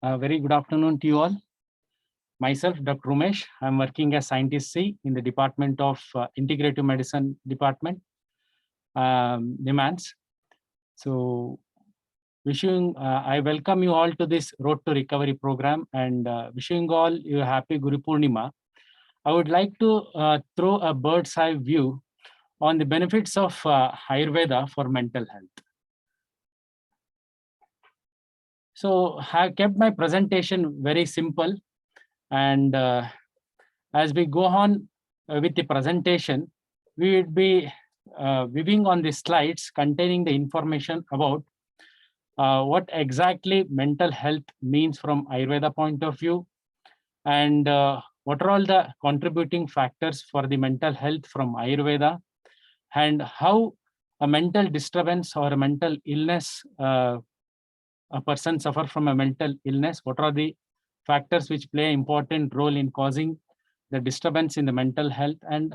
Very good afternoon to you all. Myself, Dr. Umesh. I'm working as scientist C in the Department of Integrative Medicine Department, demands. So, I welcome you all to this Road to Recovery program and wishing all you a happy Guru Purnima. I would like to throw a bird's eye view on the benefits of Ayurveda for mental health. So, I have kept my presentation very simple, and as we go on with the presentation, we would be viewing on the slides containing the information about what exactly mental health means from Ayurveda point of view, and what are all the contributing factors for the mental health from Ayurveda, and how a mental disturbance or a mental illness, a person suffer from a mental illness, what are the factors which play an important role in causing the disturbance in the mental health, and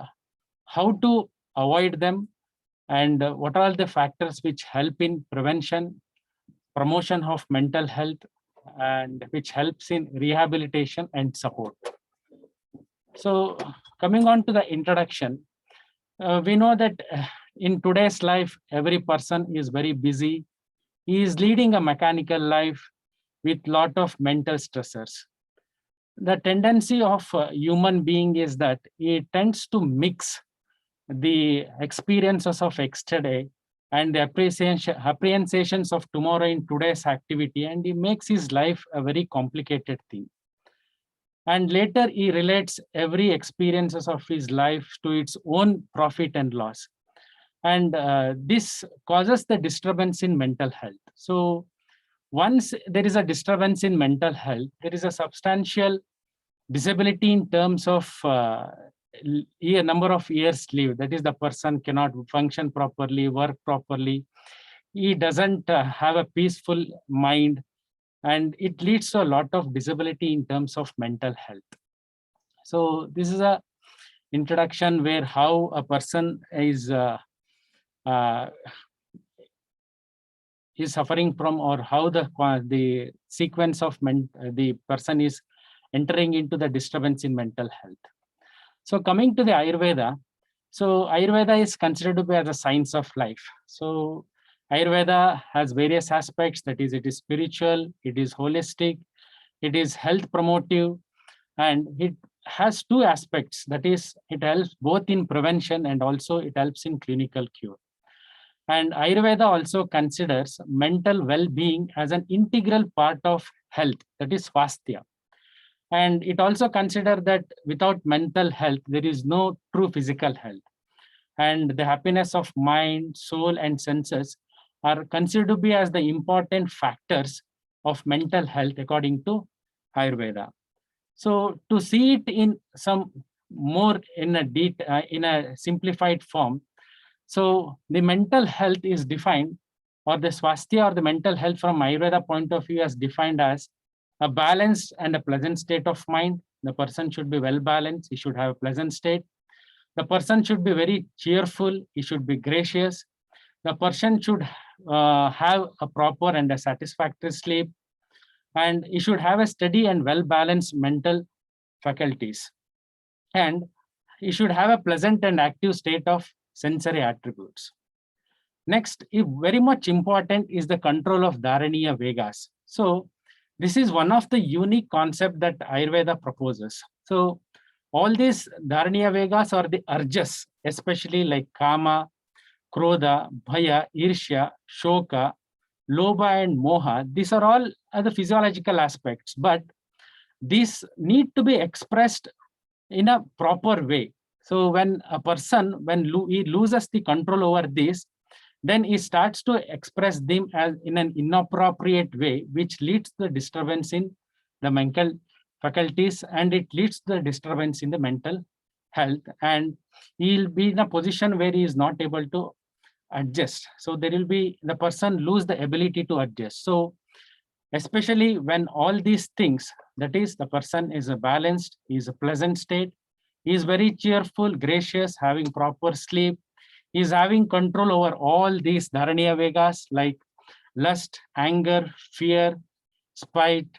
how to avoid them, and what are the factors which help in prevention, promotion of mental health, and which helps in rehabilitation and support. So coming on to the introduction, we know that in today's life, every person is very busy. He is leading a mechanical life with lot of mental stressors. The tendency of a human being is that he tends to mix the experiences of yesterday and the apprehensions of tomorrow in today's activity, and he makes his life a very complicated thing. And later he relates every experiences of his life to its own profit and loss. And this causes the disturbance in mental health. So once there is a disturbance in mental health, there is a substantial disability in terms of number of years lived. That is, the person cannot function properly, work properly. He doesn't have a peaceful mind, and it leads to a lot of disability in terms of mental health. So this is a introduction where how a person is suffering from, or how the sequence of the person is entering into the disturbance in mental health. So coming to the Ayurveda, so Ayurveda is considered to be as a science of life. So Ayurveda has various aspects, that is, it is spiritual, it is holistic, it is health promotive, and it has two aspects, that is, it helps both in prevention and also it helps in clinical cure. And Ayurveda also considers mental well-being as an integral part of health, that is Swasthya. And it also considers that without mental health, there is no true physical health. And the happiness of mind, soul, and senses are considered to be as the important factors of mental health according to Ayurveda. So to see it in some more in a simplified form, so the mental health is defined, or the swasthya or the mental health from Ayurveda point of view is defined as a balanced and a pleasant state of mind. The person should be well balanced. He should have a pleasant state. The person should be very cheerful. He should be gracious. The person should have a proper and a satisfactory sleep. And he should have a steady and well balanced mental faculties. And he should have a pleasant and active state of sensory attributes. Next, very much important is the control of Dharaniya Vegas. So this is one of the unique concepts that Ayurveda proposes. So all these Dharaniya Vegas are the urges, especially like Kama, Krodha, Bhaya, Irshya, Shoka, Lobha, and Moha. These are all the physiological aspects, but these need to be expressed in a proper way. So when a person, when he loses the control over this, then he starts to express them as in an inappropriate way, which leads to the disturbance in the mental faculties, and it leads to the disturbance in the mental health, and he'll be in a position where he is not able to adjust. So there will be, the person lose the ability to adjust. So especially when all these things, that is, the person is a balanced, he is a pleasant state, he is very cheerful, gracious, having proper sleep, he is having control over all these Dharaniya Vegas like lust, anger, fear, spite,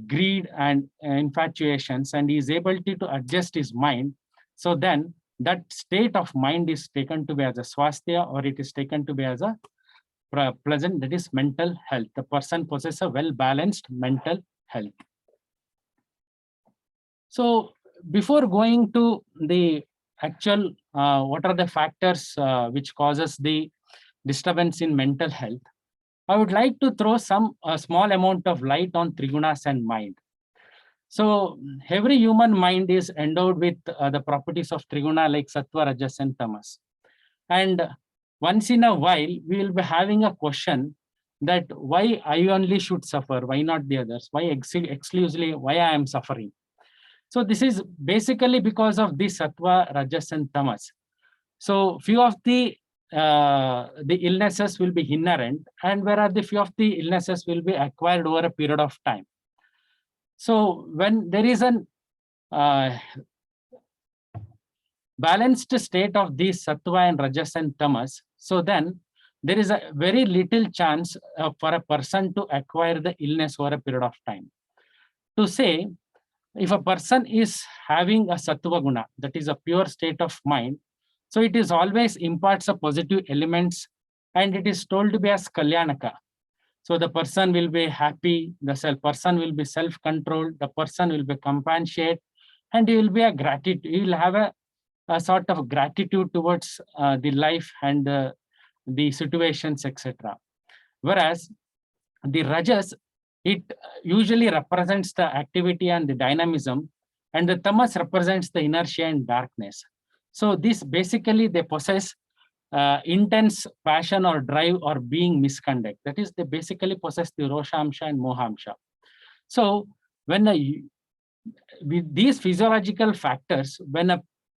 greed and infatuations, and he is able to adjust his mind. So then that state of mind is taken to be as a swasthya, or it is taken to be as a pleasant, that is mental health. The person possesses a well-balanced mental health. So before going to the actual, what are the factors which causes the disturbance in mental health, I would like to throw a small amount of light on trigunas and mind. So every human mind is endowed with the properties of triguna like sattva, rajas, and tamas. And once in a while, we will be having a question that why I only should suffer, why not the others, why exclusively, why I am suffering. So this is basically because of the sattva, rajas, and tamas. So few of the illnesses will be inherent, and whereas the few of the illnesses will be acquired over a period of time. So when there is an balanced state of these sattva and rajas and tamas, so then there is a very little chance for a person to acquire the illness over a period of time. To say, if a person is having a sattva guna, that is a pure state of mind, so it is always imparts a positive elements, and it is told to be as kalyanaka. So the person will be happy, the person will be self-controlled, the person will be compassionate, and he will be he will have a sort of gratitude towards the life and the situations, etc. Whereas the rajas, it usually represents the activity and the dynamism, and the tamas represents the inertia and darkness. So this basically they possess intense passion or drive or being misconduct. That is, they basically possess the roshamsha and mohamsha. So when with these physiological factors, when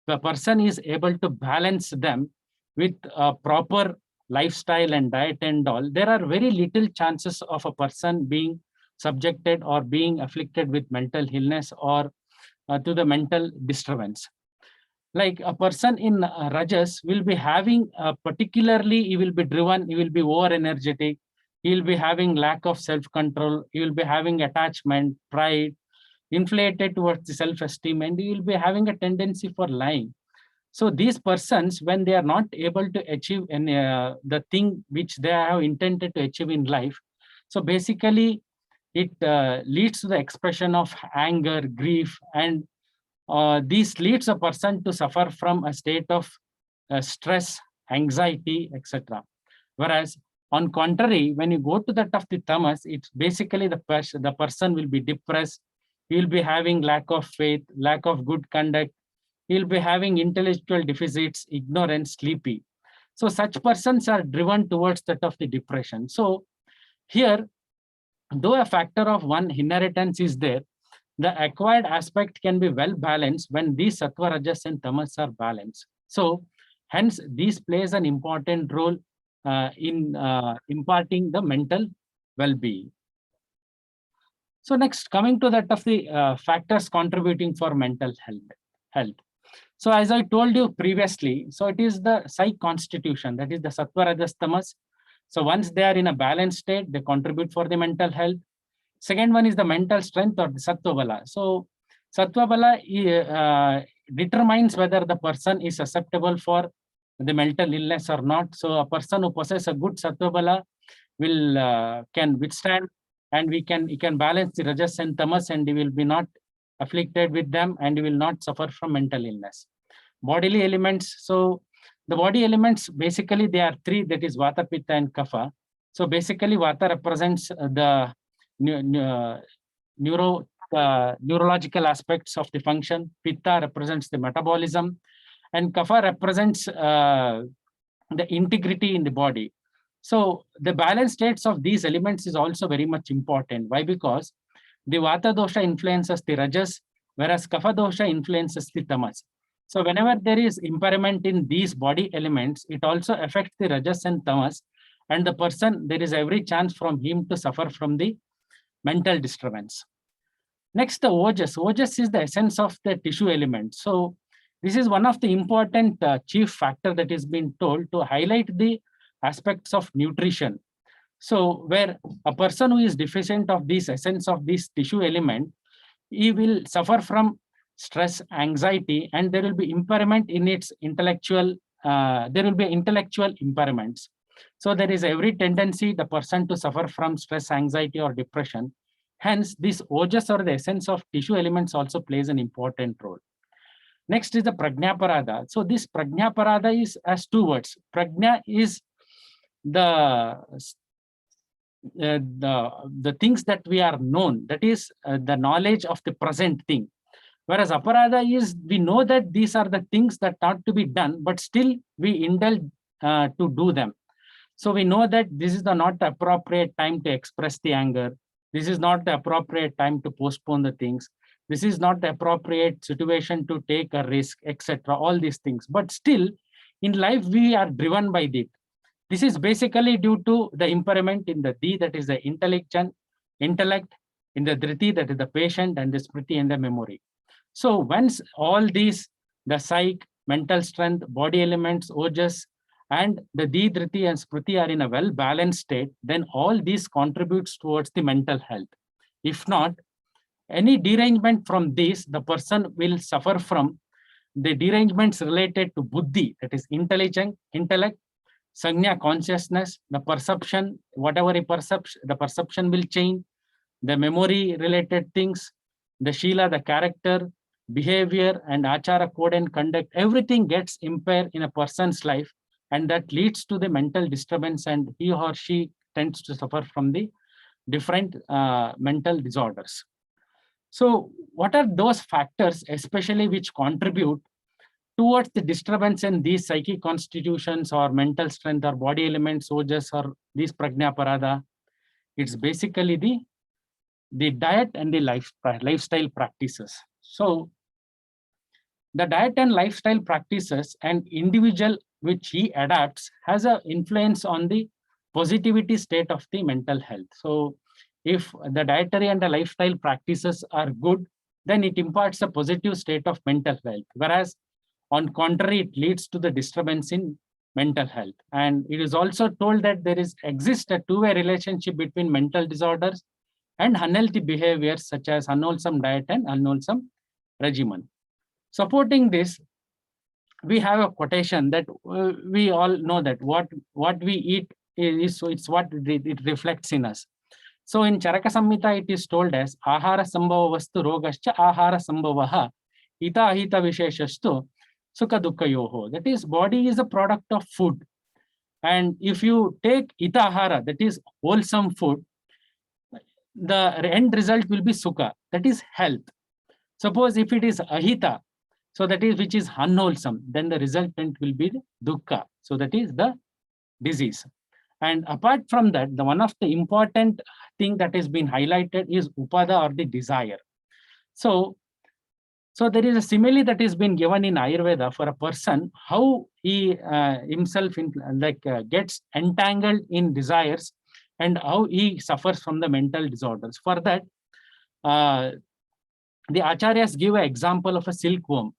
the person is able to balance them with a proper lifestyle and diet and all, there are very little chances of a person being subjected or being afflicted with mental illness or to the mental disturbance. Like a person in rajas will be having particularly, he will be driven, he will be over energetic, he will be having lack of self-control, he will be having attachment, pride, inflated towards the self-esteem, and he will be having a tendency for lying. So these persons, when they are not able to achieve the thing which they have intended to achieve in life, so basically it leads to the expression of anger, grief, and this leads a person to suffer from a state of stress, anxiety, etc. Whereas on contrary, when you go to that of the tamas, it's basically the person will be depressed, he will be having lack of faith, lack of good conduct, he will be having intellectual deficits, ignorance, sleepy. So such persons are driven towards that of the depression. So here, though a factor of one inheritance is there, the acquired aspect can be well balanced when these sattva, rajas, and tamas are balanced. So hence, these plays an important role in imparting the mental well-being. So next, coming to that of the factors contributing for mental health. So as I told you previously, so it is the psych constitution, that is the sattva, rajas, tamas. So once they are in a balanced state, they contribute for the mental health. Second one is the mental strength or the sattva bala. So sattva bala determines whether the person is susceptible for the mental illness or not. So a person who possesses a good sattva bala will can withstand, and he can balance the rajas and tamas, and he will be not afflicted with them, and he will not suffer from mental illness. Bodily elements. So the body elements, basically there are three, that is vata, pitta, and kapha. So basically vata represents the neurological aspects of the function, pitta represents the metabolism, and kapha represents the integrity in the body. So the balanced states of these elements is also very much important. Why? Because the vata dosha influences the rajas, whereas kapha dosha influences the tamas. So whenever there is impairment in these body elements, it also affects the rajas and tamas, and the person, there is every chance from him to suffer from the mental disturbance. Next, the ojas. Ojas is the essence of the tissue element. So this is one of the important chief factor that is being told to highlight the aspects of nutrition. So where a person who is deficient of this essence of this tissue element, he will suffer from stress, anxiety, and there will be impairment in its intellectual, there will be intellectual impairments. So there is every tendency the person to suffer from stress, anxiety, or depression. Hence, this ojas or the essence of tissue elements also plays an important role. Next is the prajnaparada. So this prajnaparada is as two words. Prajna is the the things that we are known, that is the knowledge of the present thing. Whereas aparada is, we know that these are the things that ought to be done, but still we indulge to do them. So we know that this is not the appropriate time to express the anger. This is not the appropriate time to postpone the things. This is not the appropriate situation to take a risk, etc. All these things. But still, in life, we are driven by it. This is basically due to the impairment in the D, that is the intellect, in the Dhriti, that is the patient, and the Smriti, and the memory. So once all these, the psych, mental strength, body elements, ojas, and the D, Dhriti, and Smriti are in a well-balanced state, then all these contributes towards the mental health. If not, any derangement from this, the person will suffer from the derangements related to buddhi, that is intelligent, intellect, sanya, consciousness, the perception, whatever he perceives, the perception will change, the memory related things, the shila, the character, behavior, and achara, code and conduct, everything gets impaired in a person's life, and that leads to the mental disturbance, and he or she tends to suffer from the different mental disorders. So what are those factors, especially which contribute towards the disturbance in these psychic constitutions or mental strength or body elements, ojas, or these prajnaparada? It's basically the diet and the lifestyle practices. So the diet and lifestyle practices and individual which he adapts has an influence on the positivity state of the mental health. So if the dietary and the lifestyle practices are good, then it imparts a positive state of mental health. Whereas on contrary, it leads to the disturbance in mental health. And it is also told that there exists a two-way relationship between mental disorders and unhealthy behaviors such as unwholesome diet and unwholesome regimen. Supporting this, we have a quotation that we all know that what we eat is, so it's what it reflects in us. So in Charaka Samhita, it is told as ahara sambhava vastu rogascha ahara sambhavaha ita ahita visheshastu sukha dukkha yoho. That is, body is a product of food. And if you take ita ahara, that is wholesome food, the end result will be sukha, that is health. Suppose if it is ahita, so that is which is unwholesome, then the resultant will be dukkha, so that is the disease. And apart from that, the one of the important thing that has been highlighted is upada, or the desire. So there is a simile that has been given in Ayurveda for a person, how he himself gets entangled in desires and how he suffers from the mental disorders. For that, the acharyas give an example of a silkworm.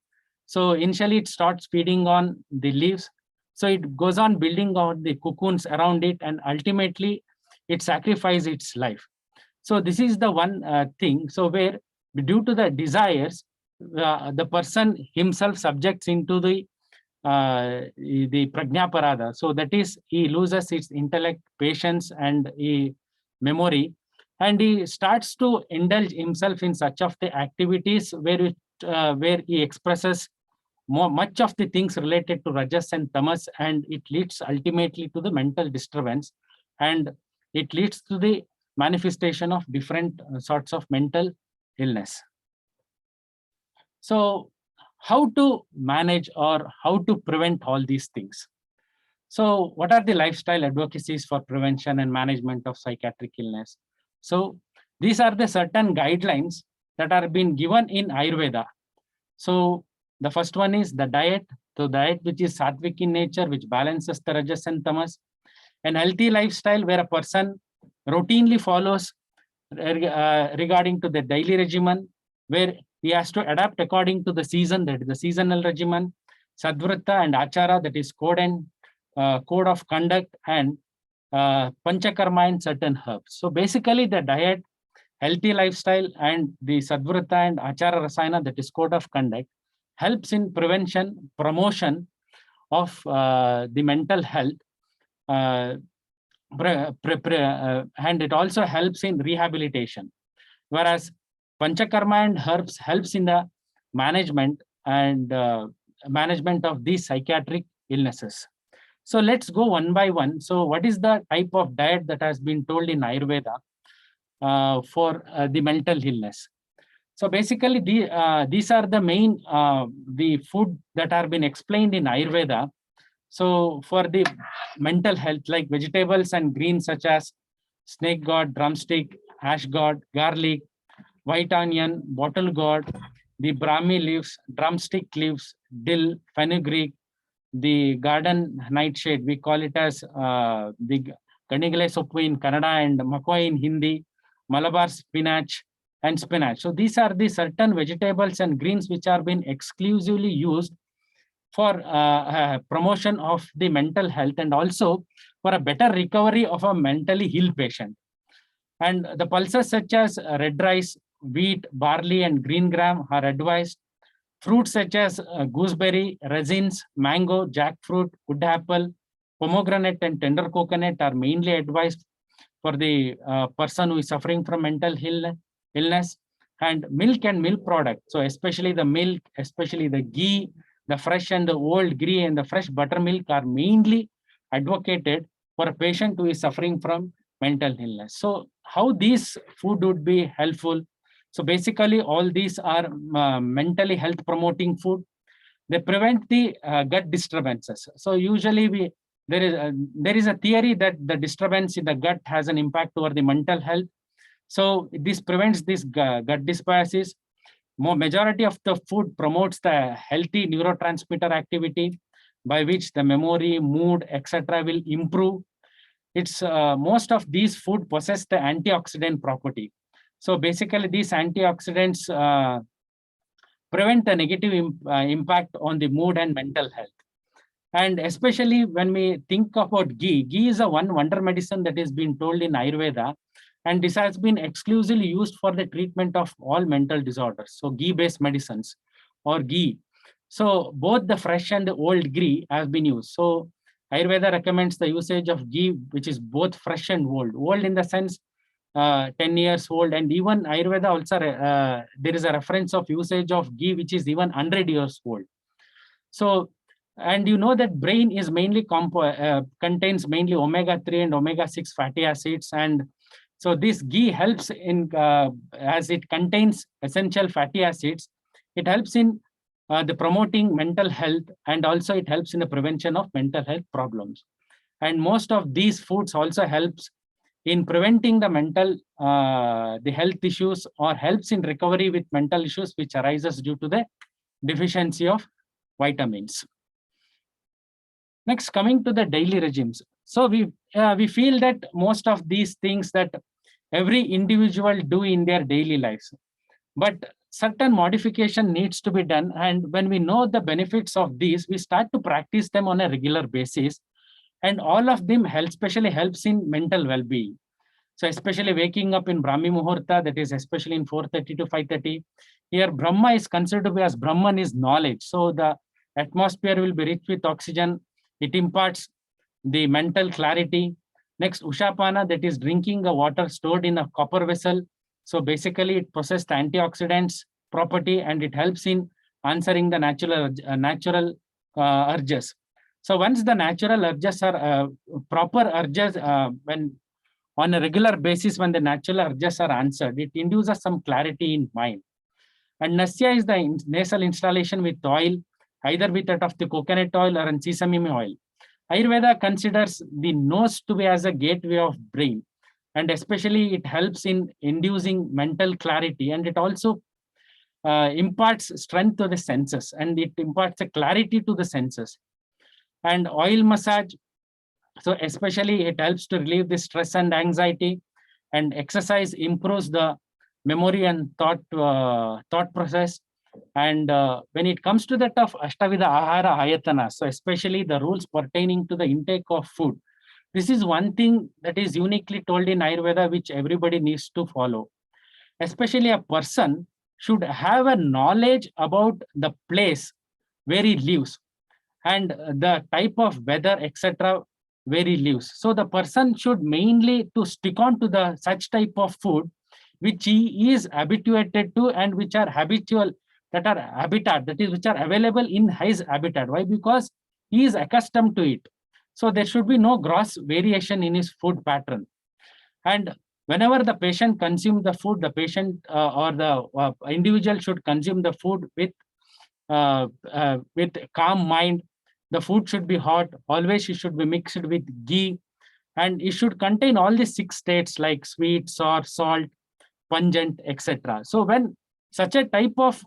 So initially it starts feeding on the leaves. So it goes on building out the cocoons around it, and ultimately it sacrifices its life. So this is the one thing. So where due to the desires, the person himself subjects into the prajnaparada. So that is, he loses his intellect, patience, and memory, and he starts to indulge himself in such of the activities where he expresses much of the things related to rajas and tamas, and it leads ultimately to the mental disturbance, and it leads to the manifestation of different sorts of mental illness. So how to manage or how to prevent all these things? So what are the lifestyle advocacies for prevention and management of psychiatric illness? So these are the certain guidelines that are being given in Ayurveda. So the first one is the diet. So diet which is sattvic in nature, which balances the rajas and tamas. An healthy lifestyle where a person routinely follows regarding to the daily regimen, where he has to adapt according to the season, that is the seasonal regimen, sadvrata and achara, that is code of conduct, and panchakarma and certain herbs. So basically the diet, healthy lifestyle, and the sadvrata and achara rasayana, that is code of conduct, helps in prevention, promotion of the mental health, and it also helps in rehabilitation. Whereas panchakarma and herbs helps in the management and management of these psychiatric illnesses. So let's go one by one. So what is the type of diet that has been told in Ayurveda for the mental illness? So basically, these are the main the food that are been explained in Ayurveda. So for the mental health, like vegetables and greens such as snake gourd, drumstick, ash gourd, garlic, white onion, bottle gourd, the brahmi leaves, drumstick leaves, dill, fenugreek, the garden nightshade, we call it as the Ganigale soppu in Kannada and Makoi in Hindi, Malabar spinach and spinach. So these are the certain vegetables and greens which are being exclusively used for promotion of the mental health and also for a better recovery of a mentally ill patient. And the pulses such as red rice, wheat, barley, and green gram are advised. Fruits such as gooseberry, resins, mango, jackfruit, wood apple, pomegranate, and tender coconut are mainly advised for the person who is suffering from mental illness. And milk and milk products, so especially the milk, especially the ghee, the fresh and the old ghee and the fresh buttermilk are mainly advocated for a patient who is suffering from mental illness. So how these food would be helpful? So basically, all these are mentally health promoting food. They prevent the gut disturbances. So usually there is a theory that the disturbance in the gut has an impact over the mental health. So this prevents this gut dysbiosis. Majority of the food promotes the healthy neurotransmitter activity by which the memory, mood, etc. will improve. It's most of these food possess the antioxidant property. So basically, these antioxidants prevent a negative impact on the mood and mental health. And especially when we think about ghee, ghee is a one wonder medicine that is being told in Ayurveda, and this has been exclusively used for the treatment of all mental disorders. So ghee-based medicines or ghee. So both the fresh and the old ghee have been used. So Ayurveda recommends the usage of ghee, which is both fresh and old. Old in the sense 10 years old, and even Ayurveda also there is a reference of usage of ghee which is even 100 years old. So, and you know that brain is mainly contains mainly omega-3 and omega-6 fatty acids, and so this ghee helps in as it contains essential fatty acids. It helps in the promoting mental health, and also it helps in the prevention of mental health problems. And most of these foods also helps in preventing the mental the health issues, or helps in recovery with mental issues which arises due to the deficiency of vitamins. Next, coming to the daily regimes. So we feel that most of these things that every individual do in their daily lives, but certain modification needs to be done. And when we know the benefits of these, we start to practice them on a regular basis. And all of them especially helps in mental well-being. So especially waking up in Brahmi Muhurta, that is especially in 4:30 to 5:30. Here Brahma is considered to be as Brahman is knowledge. So the atmosphere will be rich with oxygen. It imparts the mental clarity. Next, Ushapana, that is drinking the water stored in a copper vessel. So basically it possesses the antioxidants property, and it helps in answering the natural urges. So once the natural urges are proper urges, when on a regular basis, when the natural urges are answered, it induces some clarity in mind. And Nasya is the nasal installation with oil, either with that of the coconut oil or sesame oil. Ayurveda considers the nose to be as a gateway of brain, and especially it helps in inducing mental clarity, and it also imparts strength to the senses, and it imparts a clarity to the senses. And oil massage, so especially it helps to relieve the stress and anxiety, and exercise improves the memory and thought process. And when it comes to that of Ashtavida Ahara Ayatana, so especially the rules pertaining to the intake of food, This is one thing that is uniquely told in Ayurveda, which everybody needs to follow. Especially a person should have a knowledge about the place where he lives and the type of weather, etc., where he lives. So the person should mainly to stick on to the such type of food which he is habituated to and which are habitual, that are habitat, that is, which are available in his habitat. Why? Because he is accustomed to it. So there should be no gross variation in his food pattern. And whenever the patient consumes the food, the patient or the individual should consume the food with calm mind. The food should be hot. Always it should be mixed with ghee, and it should contain all the 6 states like sweet, sour, salt, pungent, etc. So when such a type of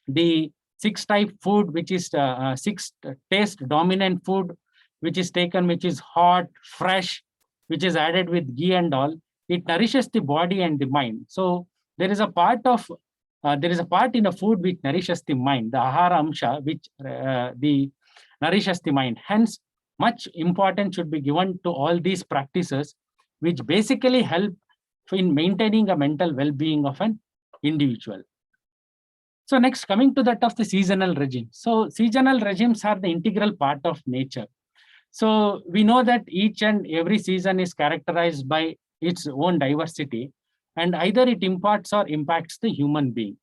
the 6 type food, which is 6 taste dominant food, which is taken, which is hot, fresh, which is added with ghee and all, it nourishes the body and the mind. So there is a part in a food which nourishes the mind, the ahara amsha, which the nourishes the mind. Hence, much importance should be given to all these practices, which basically help in maintaining a mental well-being of an individual. So next, coming to that of the seasonal regime. So seasonal regimes are the integral part of nature. So we know that each and every season is characterized by its own diversity, and either it imparts or impacts the human being.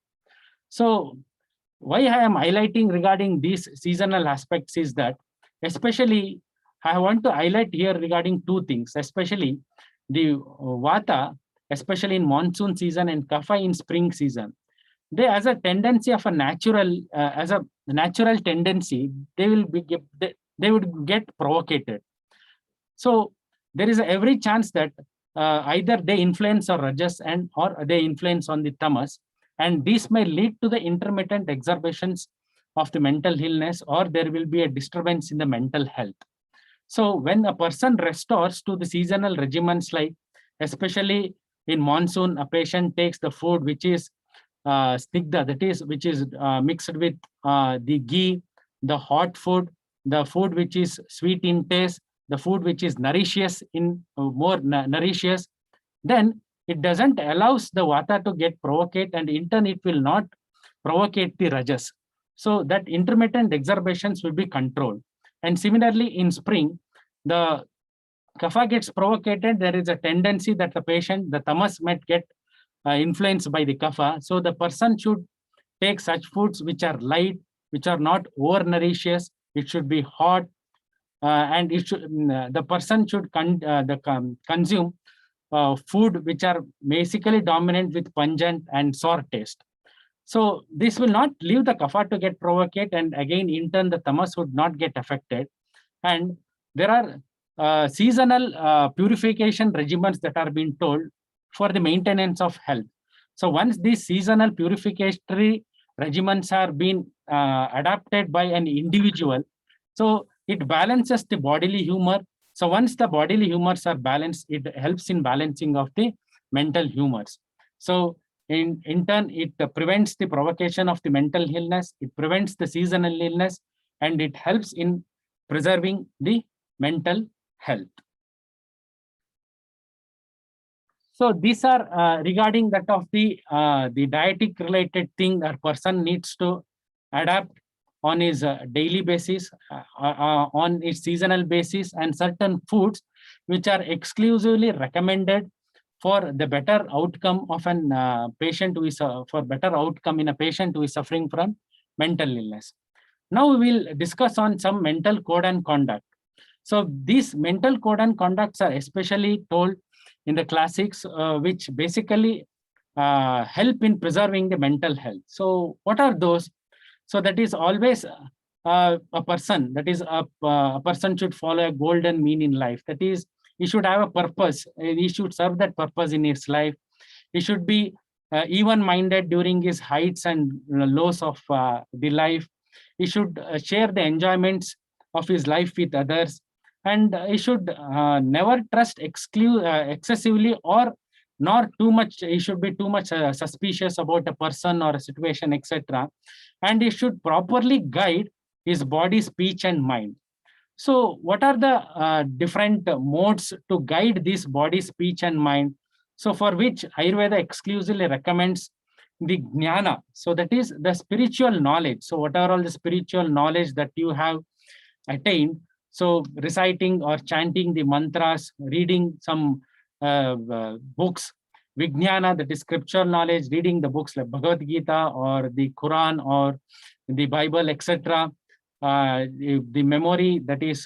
So why I am highlighting regarding these seasonal aspects is that, especially I want to highlight here regarding 2 things, especially the vata, especially in monsoon season, and kapha in spring season. They, as a tendency of a natural, as a natural tendency, they would get provocated. So there is every chance that either they influence or rajas or they influence on the tamas, and this may lead to the intermittent exacerbations of the mental illness, or there will be a disturbance in the mental health. So when a person restores to the seasonal regimens, like especially in monsoon, a patient takes the food which is snigdha, that is, which is mixed with the ghee, the hot food, the food which is sweet in taste, the food which is nourishes in more nourishes, then it doesn't allows the vata to get provoked, and in turn it will not provocate the rajas. So that intermittent exacerbations will be controlled. And similarly, in spring, the kapha gets provoked, there is a tendency that the tamas might get influenced by the kapha. So the person should take such foods which are light, which are not over-nourishes. It should be hot, and the person should consume food which are basically dominant with pungent and sour taste. So this will not leave the kapha to get provoked, and again, in turn, the tamas would not get affected. And there are seasonal purification regimens that are being told for the maintenance of health. So once these seasonal purificatory regimens are being adapted by an individual, so it balances the bodily humor. So once the bodily humors are balanced, it helps in balancing of the mental humors. So in turn, it prevents the provocation of the mental illness, it prevents the seasonal illness, and it helps in preserving the mental health. So these are regarding that of the dietic related thing that person needs to adapt on his daily basis, on its seasonal basis, and certain foods which are exclusively recommended for the better outcome of an patient who is for better outcome in a patient who is suffering from mental illness. Now we will discuss on some mental code and conduct. So these mental code and conducts are especially told in the classics, which basically help in preserving the mental health. So what are those? So that is always a person, that is a person should follow a golden mean in life. That is, he should have a purpose. He should serve that purpose in his life. He should be even-minded during his heights and lows of the life. He should share the enjoyments of his life with others. And he should never trust excessively, or nor too much. He should be too much suspicious about a person or a situation, etc. And he should properly guide his body, speech, and mind. So what are the different modes to guide this body, speech, and mind? So for which Ayurveda exclusively recommends the jnana. So that is the spiritual knowledge. So whatever all the spiritual knowledge that you have attained, so reciting or chanting the mantras, reading some books, Vijnana, that is scriptural knowledge, reading the books like Bhagavad Gita or the Quran or the Bible, etc. The memory, that is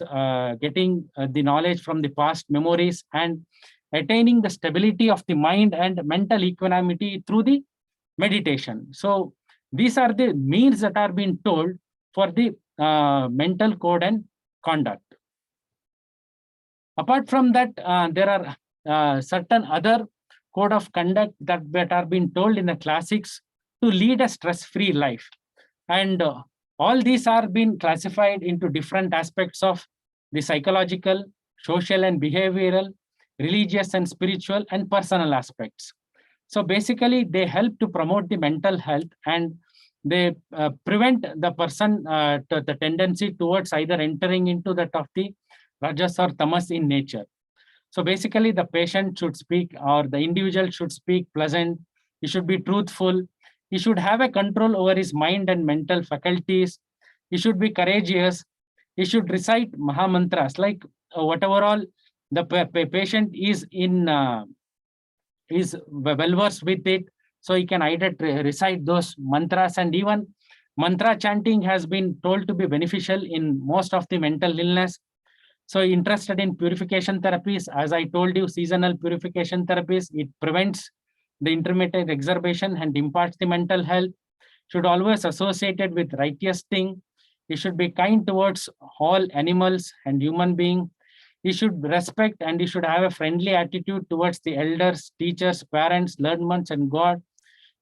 getting the knowledge from the past memories and attaining the stability of the mind and mental equanimity through the meditation. So these are the means that are being told for the mental code and conduct. Apart from that, there are certain other code of conduct that are being told in the classics to lead a stress-free life. And all these are being classified into different aspects of the psychological, social and behavioral, religious and spiritual, and personal aspects. So basically, they help to promote the mental health, and they prevent the person the tendency towards either entering into that of the rajas or tamas in nature. So basically, the patient should speak, or the individual should speak pleasant. He should be truthful. He should have a control over his mind and mental faculties. He should be courageous. He should recite mahamantras, like whatever all the patient is in is well versed with it. So he can either recite those mantras, and even mantra chanting has been told to be beneficial in most of the mental illness. So interested in purification therapies, as I told you, seasonal purification therapies, it prevents the intermittent exacerbation and imparts the mental health. Should always associated with righteous thing. He should be kind towards all animals and human being. He should respect and he should have a friendly attitude towards the elders, teachers, parents, learned ones, and God.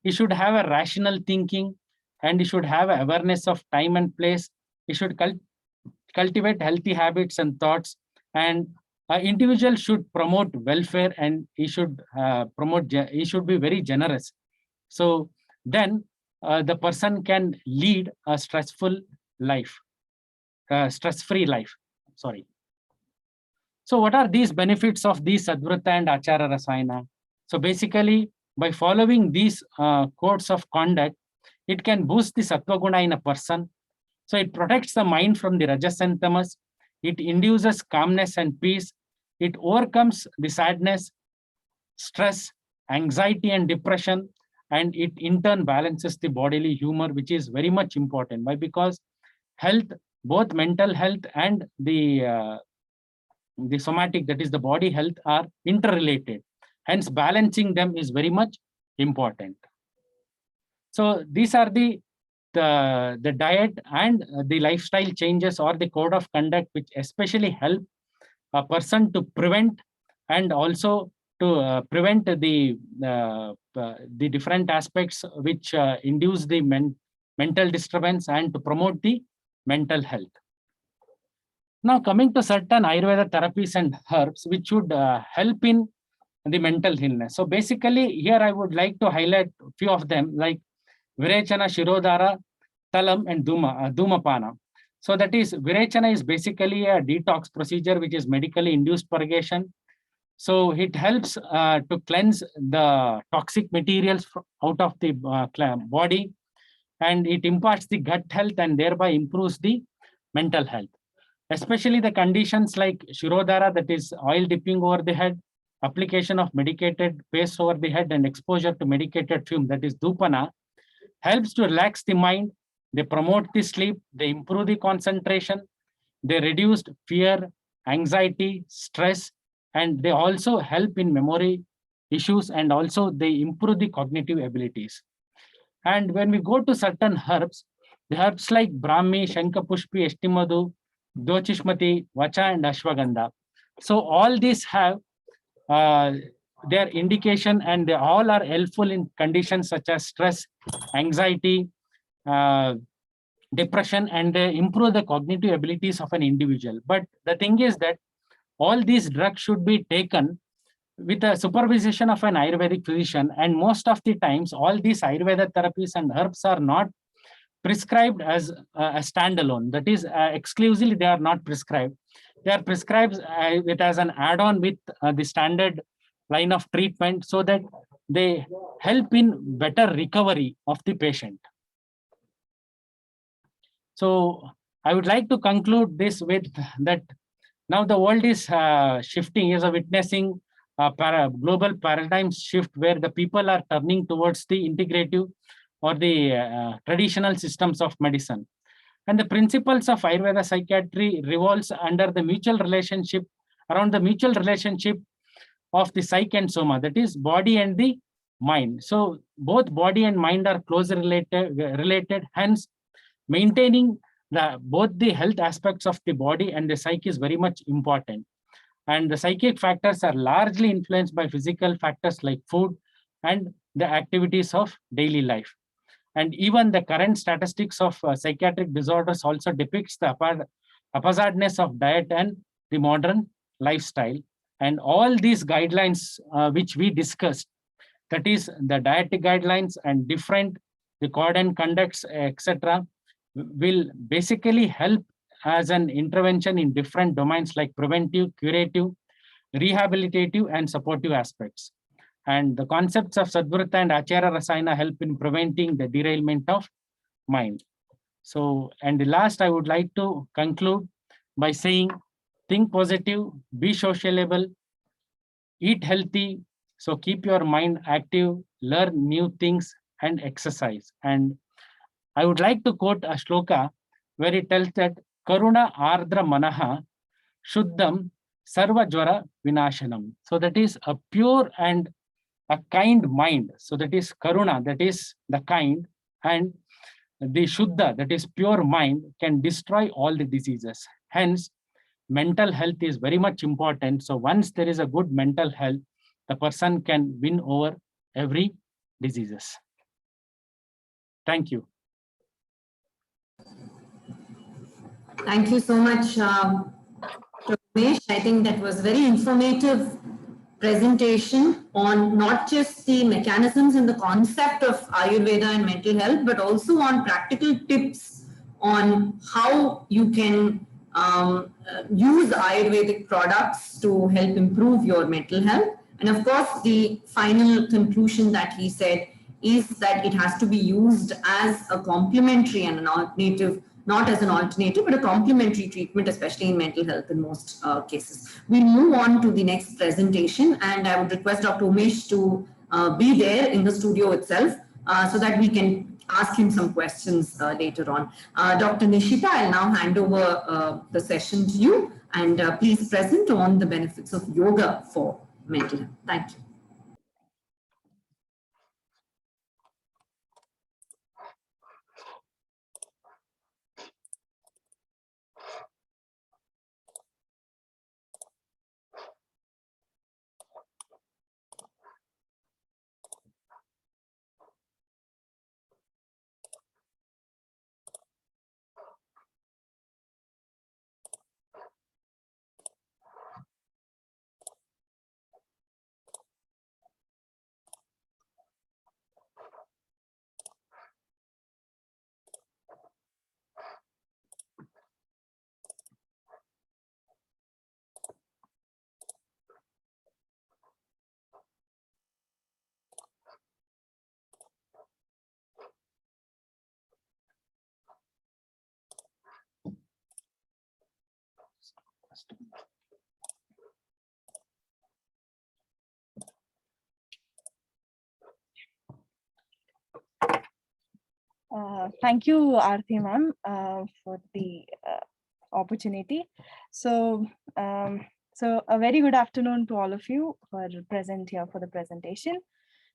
He should have a rational thinking, and he should have awareness of time and place. He should cultivate healthy habits and thoughts, and individual should promote welfare, and he should he should be very generous. So then the person can lead a stressful life, stress-free life. Sorry. So what are these benefits of these Advrita and Achara Rasayana? So basically, by following these codes of conduct, it can boost the Sattva Guna in a person. So it protects the mind from the Rajas and Tamas. It induces calmness and peace. It overcomes the sadness, stress, anxiety, and depression. And it in turn balances the bodily humor, which is very much important. Why? Because health, both mental health and the somatic, that is the body health, are interrelated. Hence, balancing them is very much important. So these are the diet and the lifestyle changes or the code of conduct, which especially help a person to prevent and also to prevent the different aspects which induce the mental disturbance and to promote the mental health. Now coming to certain Ayurveda therapies and herbs which should help in the mental illness. So basically here I would like to highlight a few of them, like Virechana, Shirodhara, Talam, and Dhumapana. So that is, Virechana is basically a detox procedure which is medically induced purgation. So it helps to cleanse the toxic materials out of the body, and it imparts the gut health and thereby improves the mental health. Especially the conditions like Shirodhara, that is oil dipping over the head, application of medicated paste over the head, and exposure to medicated fume, that is Dhupana, helps to relax the mind. They promote the sleep, they improve the concentration, they reduce fear, anxiety, stress, and they also help in memory issues, and also they improve the cognitive abilities. And when we go to certain herbs, the herbs like Brahmi, Shankapushpi, Estimadu, Dochishmati, Vacha, and Ashwagandha. So all these have their indication, and they all are helpful in conditions such as stress, anxiety, depression, and they improve the cognitive abilities of an individual. But the thing is that all these drugs should be taken with the supervision of an Ayurvedic physician, and most of the times all these Ayurveda therapies and herbs are not prescribed as a standalone. That is, exclusively they are not prescribed. They are prescribed it as an add-on with the standard line of treatment, so that they help in better recovery of the patient. So I would like to conclude this with that now the world is shifting, is witnessing a global paradigm shift where the people are turning towards the integrative or the traditional systems of medicine. And the principles of Ayurveda psychiatry revolves under the mutual relationship, around the mutual relationship of the psyche and soma, that is body and the mind. So both body and mind are closely related, hence maintaining both the health aspects of the body and the psyche is very much important. And the psychic factors are largely influenced by physical factors like food and the activities of daily life. And even the current statistics of psychiatric disorders also depicts the haphazardness of diet and the modern lifestyle. And all these guidelines which we discussed, that is the dietetic guidelines and different the code and conducts, etc., will basically help as an intervention in different domains like preventive, curative, rehabilitative, and supportive aspects. And the concepts of Sadvrata and Acharya Rasayana help in preventing the derailment of mind. So, and the last, I would like to conclude by saying, think positive, be sociable, eat healthy, so keep your mind active, learn new things, and exercise. And I would like to quote a shloka where it tells that Karuna Ardra Manaha Shuddham Sarva Jvara Vinashanam. So that is a pure and a kind mind. So that is Karuna, that is the kind, and the Shuddha, that is pure mind, can destroy all the diseases. Hence, mental health is very much important. So once there is a good mental health, the person can win over every diseases. Thank you. Thank you so much, Ramesh. I think that was very informative presentation on not just the mechanisms and the concept of Ayurveda and mental health, but also on practical tips on how you can use Ayurvedic products to help improve your mental health. And of course, the final conclusion that he said is that it has to be used as a complementary and an alternative, not as an alternative, but a complementary treatment, especially in mental health in most cases. We'll move on to the next presentation, and I would request Dr. Umesh to be there in the studio itself so that we can ask him some questions later on. Dr. Nishita, I'll now hand over the session to you, and please present on the benefits of yoga for mental health. Thank you. Thank you, Aarti ma'am, for the opportunity. So, a very good afternoon to all of you who are present here for the presentation.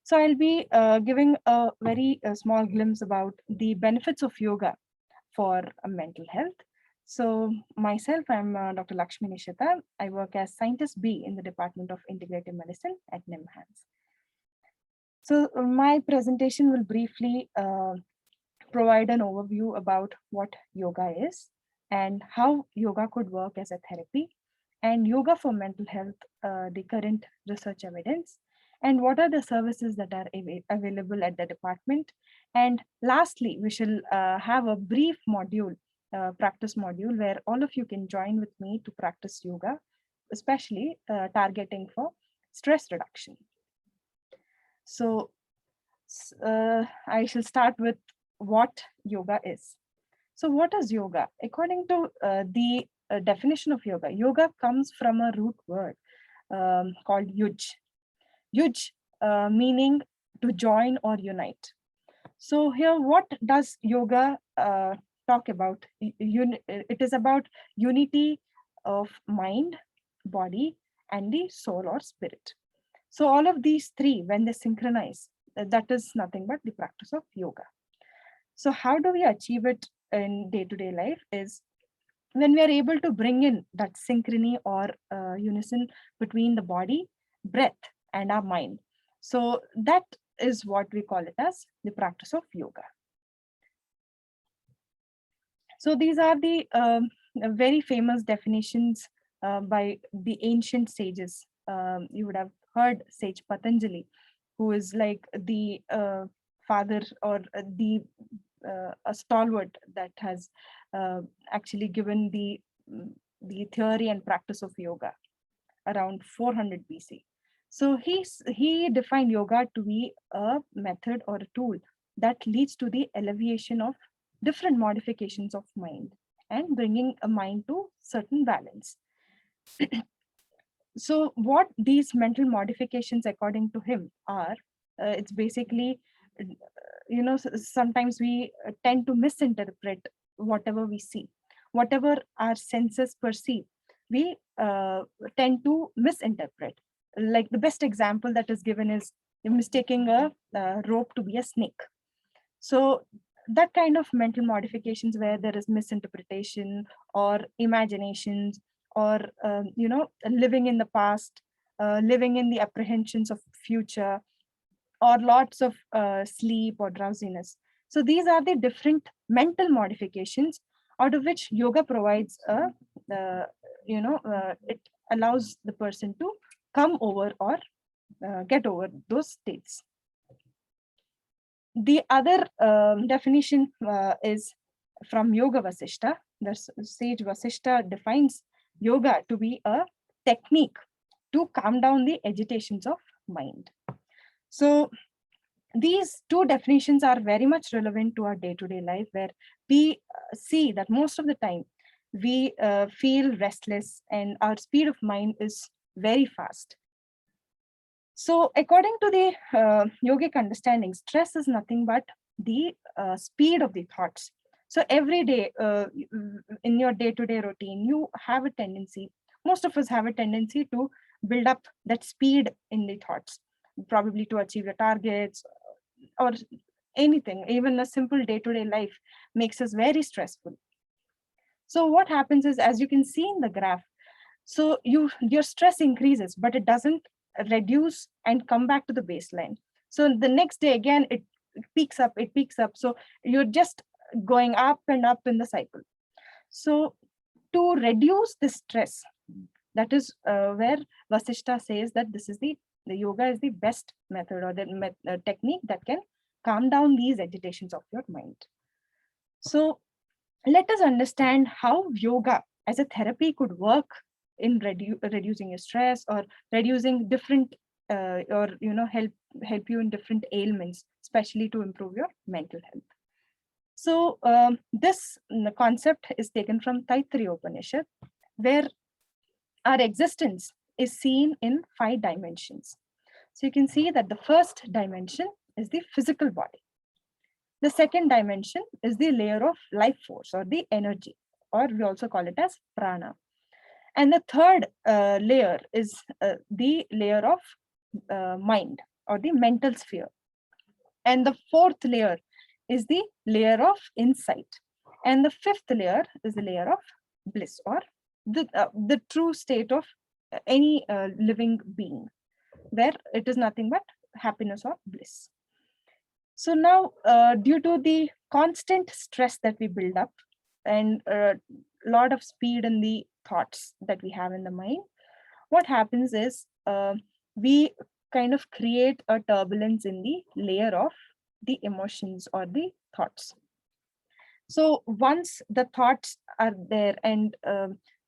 So I'll be giving a very small glimpse about the benefits of yoga for mental health. So myself, I'm Dr. Lakshmi Nishita. I work as Scientist B in the Department of Integrative Medicine at NIMHANS. So my presentation will briefly provide an overview about what yoga is and how yoga could work as a therapy, and yoga for mental health, the current research evidence, and what are the services that are available at the department. And lastly, we shall have a brief module, practice module, where all of you can join with me to practice yoga, especially targeting for stress reduction. So I shall start with what yoga is. So what is yoga? According to the definition of yoga, yoga comes from a root word called yuj. Yuj meaning to join or unite. So here, what does yoga talk about? It is about unity of mind, body, and the soul or spirit. So all of these three, when they synchronize, that is nothing but the practice of yoga. So how do we achieve it in day-to-day life is when we are able to bring in that synchrony or unison between the body, breath, and our mind. So that is what we call it as the practice of yoga. So these are the very famous definitions by the ancient sages. You would have heard Sage Patanjali, who is like the father or a stalwart that has actually given the theory and practice of yoga around 400 BC. So he defined yoga to be a method or a tool that leads to the alleviation of different modifications of mind and bringing a mind to certain balance. So what these mental modifications according to him are, it's basically, sometimes we tend to misinterpret whatever we see, whatever our senses perceive, we tend to misinterpret. Like the best example that is given is mistaking a rope to be a snake. So that kind of mental modifications where there is misinterpretation or imaginations or living in the past, living in the apprehensions of future, or lots of sleep or drowsiness. So these are the different mental modifications out of which yoga provides it allows the person to come over or get over those states. The other definition is from Yoga Vasishta. The sage Vasishta defines yoga to be a technique to calm down the agitations of mind. So these two definitions are very much relevant to our day-to-day life, where we see that most of the time we feel restless and our speed of mind is very fast. So according to the yogic understanding, stress is nothing but the speed of the thoughts. So every day in your day-to-day routine, you have a tendency, most of us have a tendency to build up that speed in the thoughts, probably to achieve your targets or anything. Even a simple day-to-day life makes us very stressful. So what happens is, as you can see in the graph, so your stress increases, but it doesn't reduce and come back to the baseline. So the next day again, it peaks up. So you're just going up and up in the cycle. So to reduce the stress, that is where Vasishta says that this is the yoga is the best method or the technique that can calm down these agitations of your mind. So let us understand how yoga as a therapy could work in reducing your stress or reducing different or help you in different ailments, especially to improve your mental health. So this concept is taken from Taittiriya Upanishad, where our existence is seen in 5 dimensions. So you can see that the first dimension is the physical body. The second dimension is the layer of life force or the energy, or we also call it as prana. And the third layer is the layer of mind or the mental sphere. And the fourth layer is the layer of insight. And the fifth layer is the layer of bliss, or the true state of any living being, where it is nothing but happiness or bliss. So now, due to the constant stress that we build up and a lot of speed in the thoughts that we have in the mind, what happens is we kind of create a turbulence in the layer of the emotions or the thoughts. So once the thoughts are there and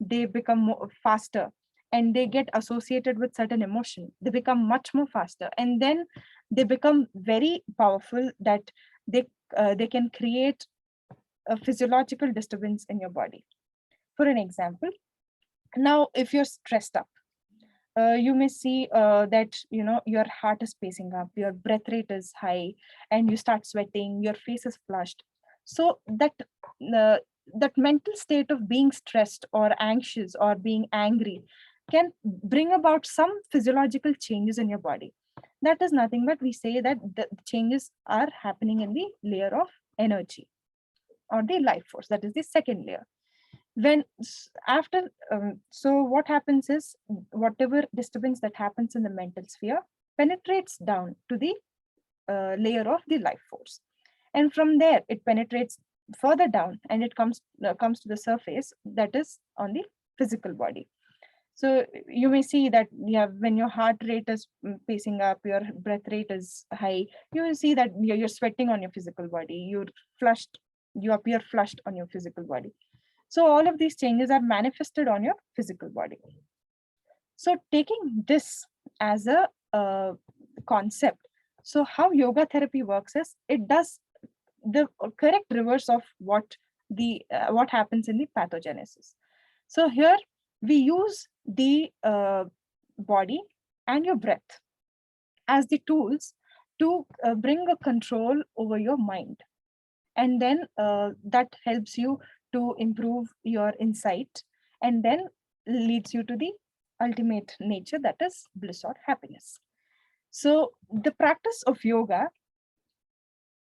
they become more faster and they get associated with certain emotion, they become much more faster, and then they become very powerful that they can create a physiological disturbance in your body. For an example, now if you're stressed up, you may see that your heart is pacing up, your breath rate is high, and you start sweating, your face is flushed. So that mental state of being stressed or anxious or being angry can bring about some physiological changes in your body. That is nothing but we say that the changes are happening in the layer of energy or the life force. That is the second layer. When after so what happens is, whatever disturbance that happens in the mental sphere penetrates down to the layer of the life force, and from there it penetrates further down and it comes to the surface, that is on the physical body. So you may see that when your heart rate is pacing up, your breath rate is high, you will see that you're sweating on your physical body, you're flushed, you appear flushed on your physical body. So all of these changes are manifested on your physical body. So taking this as a concept, so how yoga therapy works is, it does the correct reverse of what happens in the pathogenesis. So here we use the body and your breath as the tools to bring a control over your mind, and then that helps you to improve your insight, and then leads you to the ultimate nature, that is bliss or happiness. So the practice of yoga,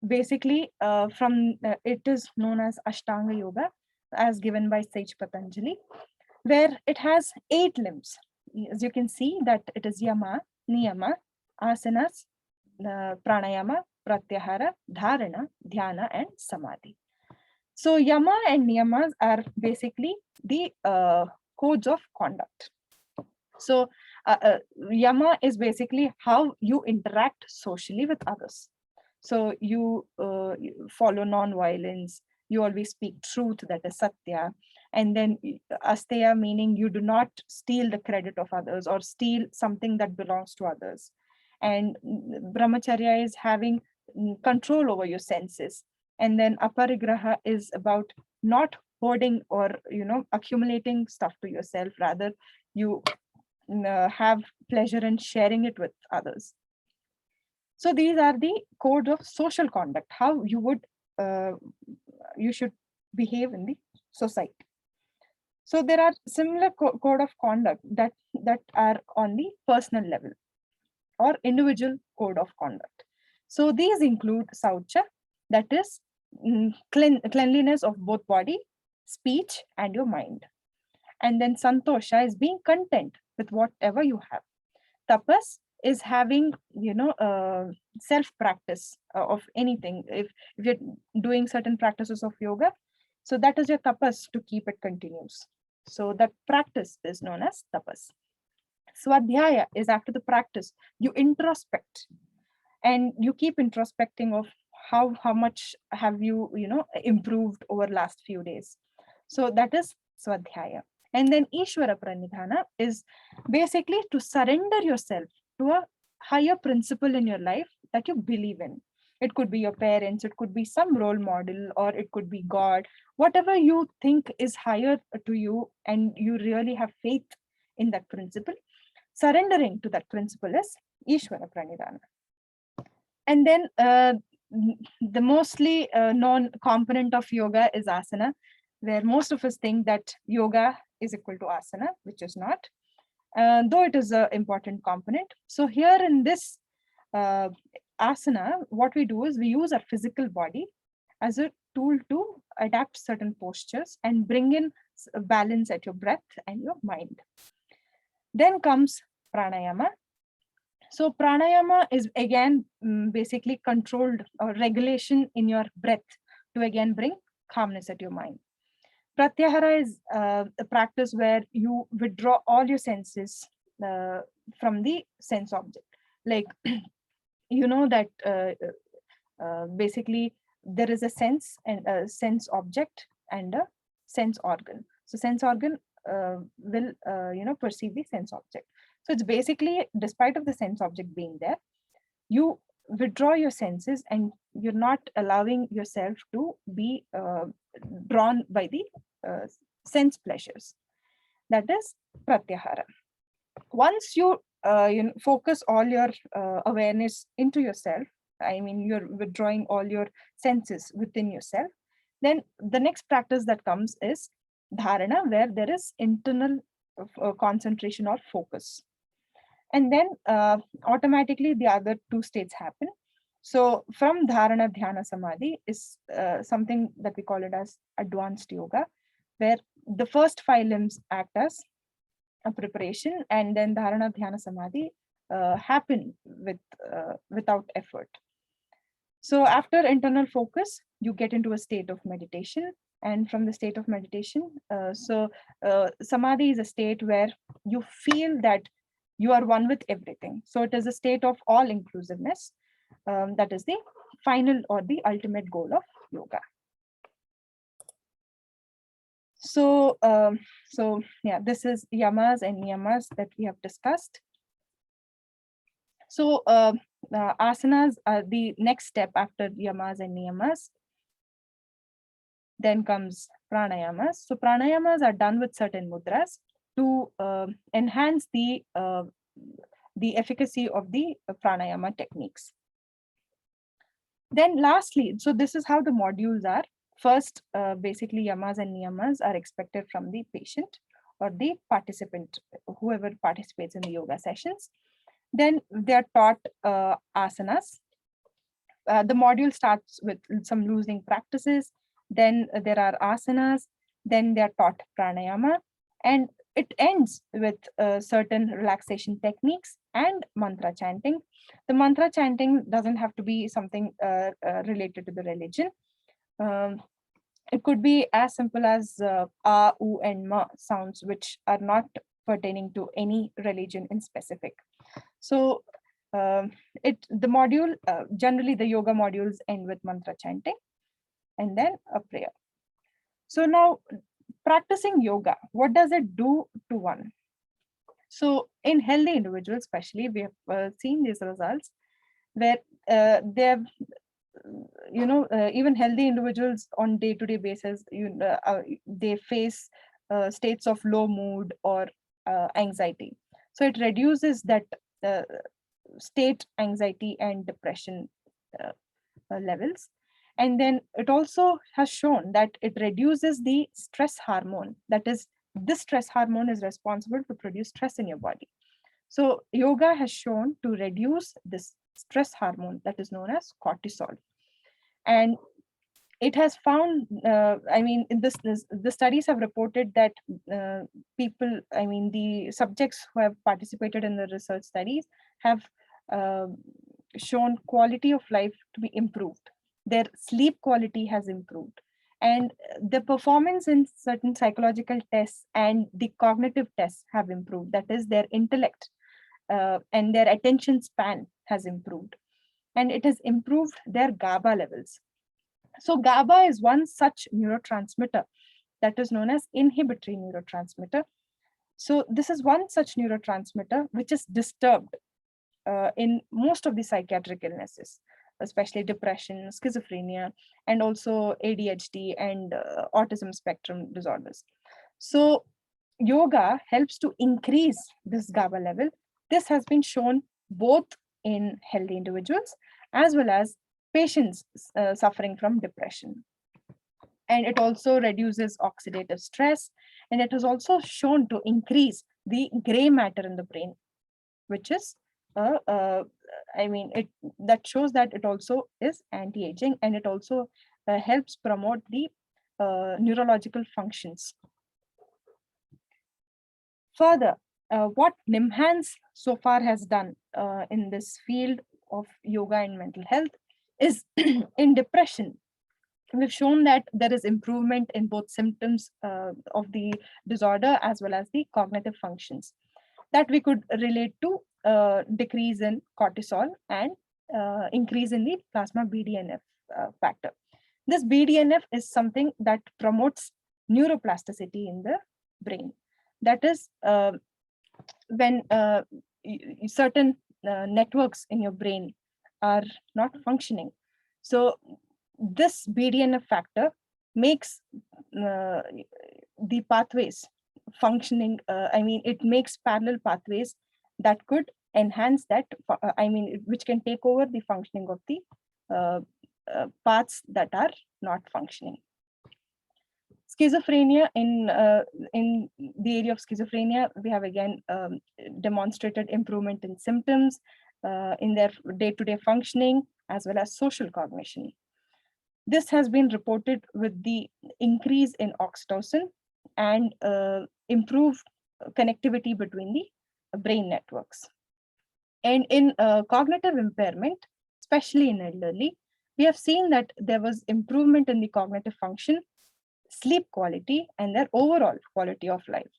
basically it is known as Ashtanga Yoga, as given by Sage Patanjali, where it has 8 limbs. As you can see that it is Yama, Niyama, Asanas, Pranayama, Pratyahara, Dharana, Dhyana, and Samadhi. So Yama and Niyamas are basically the codes of conduct. So Yama is basically how you interact socially with others. So you follow non-violence, you always speak truth, that is Satya. And then Asteya, meaning you do not steal the credit of others or steal something that belongs to others. And Brahmacharya is having control over your senses. And then Aparigraha is about not hoarding or accumulating stuff to yourself, rather you have pleasure in sharing it with others. So these are the codes of social conduct, how you would you should behave in the society. So there are similar code of conduct that are on the personal level or individual code of conduct. So these include Saucha, that is cleanliness of both body, speech, and your mind. And then Santosha is being content with whatever you have. Tapas is having self practice of anything. If you're doing certain practices of yoga, so that is your tapas, to keep it continuous. So that practice is known as tapas. Swadhyaya is after the practice, you introspect and you keep introspecting of how much have you improved over last few days. So that is Swadhyaya. And then Ishvara Pranidhana is basically to surrender yourself to a higher principle in your life that you believe in. It could be your parents, it could be some role model, or it could be God, whatever you think is higher to you and you really have faith in that principle. Surrendering to that principle is Ishvara Pranidhana. And then the mostly known component of yoga is asana, where most of us think that yoga is equal to asana, which is not, though it is an important component. So here in this asana, what we do is we use our physical body as a tool to adapt certain postures and bring in balance at your breath and your mind. Then comes pranayama. So pranayama is again basically controlled or regulation in your breath to again bring calmness at your mind. Pratyahara is a practice where you withdraw all your senses from the sense object. like, you know that basically there is a sense and a sense object and a sense organ. So sense organ will perceive the sense object. So it's basically, despite of the sense object being there, you withdraw your senses and you're not allowing yourself to be drawn by the sense pleasures. That is pratyahara. Once you focus all your awareness into yourself, I mean, you're withdrawing all your senses within yourself, then the next practice that comes is dharana, where there is internal concentration or focus. And then automatically the other two states happen. So from dharana, dhyana, samadhi is something that we call it as advanced yoga, where the first 5 limbs act as a preparation, and then dharana, dhyana, samadhi happen without effort. So after internal focus, you get into a state of meditation. And from the state of meditation, samadhi is a state where you feel that you are one with everything. So it is a state of all inclusiveness. That is the final or the ultimate goal of yoga. So, yeah, this is yamas and niyamas that we have discussed. So asanas are the next step after yamas and niyamas. Then comes pranayamas. So pranayamas are done with certain mudras to enhance the efficacy of the pranayama techniques. Then lastly, so this is how the modules are. First, basically yamas and niyamas are expected from the patient or the participant, whoever participates in the yoga sessions. Then they are taught asanas. The module starts with some loosening practices. Then there are asanas. Then they are taught pranayama. And it ends with certain relaxation techniques and mantra chanting. The mantra chanting doesn't have to be something related to the religion. It could be as simple as a, u, and ma sounds, which are not pertaining to any religion in specific. So the module, generally the yoga modules end with mantra chanting and then a prayer. So now, practicing yoga, what does it do to one? So in healthy individuals, especially, we have seen these results where they've, even healthy individuals on day-to-day basis, they face states of low mood or anxiety. So it reduces that state anxiety and depression levels. And then it also has shown that it reduces the stress hormone. That is, this stress hormone is responsible to produce stress in your body. So yoga has shown to reduce this stress hormone that is known as cortisol. And it has found, the studies have reported that the subjects who have participated in the research studies have shown quality of life to be improved. Their sleep quality has improved. And the performance in certain psychological tests and the cognitive tests have improved. That is, their intellect and their attention span has improved. And it has improved their GABA levels. So GABA is one such neurotransmitter that is known as inhibitory neurotransmitter. So this is one such neurotransmitter which is disturbed in most of the psychiatric illnesses, especially depression, schizophrenia, and also ADHD and autism spectrum disorders. So yoga helps to increase this GABA level. This has been shown both in healthy individuals as well as patients suffering from depression. And it also reduces oxidative stress. And it is also shown to increase the gray matter in the brain, which is that shows that it also is anti-aging, and it also helps promote the neurological functions. Further, what NIMHANS so far has done in this field of yoga and mental health is in depression. We've shown that there is improvement in both symptoms of the disorder as well as the cognitive functions that we could relate to decrease in cortisol and increase in the plasma BDNF factor. This BDNF is something that promotes neuroplasticity in the brain. That is, when certain networks in your brain are not functioning. So this BDNF factor makes the pathways functioning. It makes parallel pathways that could enhance that, which can take over the functioning of the paths that are not functioning. Schizophrenia, in the area of schizophrenia, we have again demonstrated improvement in symptoms, in their day-to-day functioning, as well as social cognition. This has been reported with the increase in oxytocin and improved connectivity between the brain networks. And in cognitive impairment, especially in elderly, we have seen that there was improvement in the cognitive function, sleep quality, and their overall quality of life.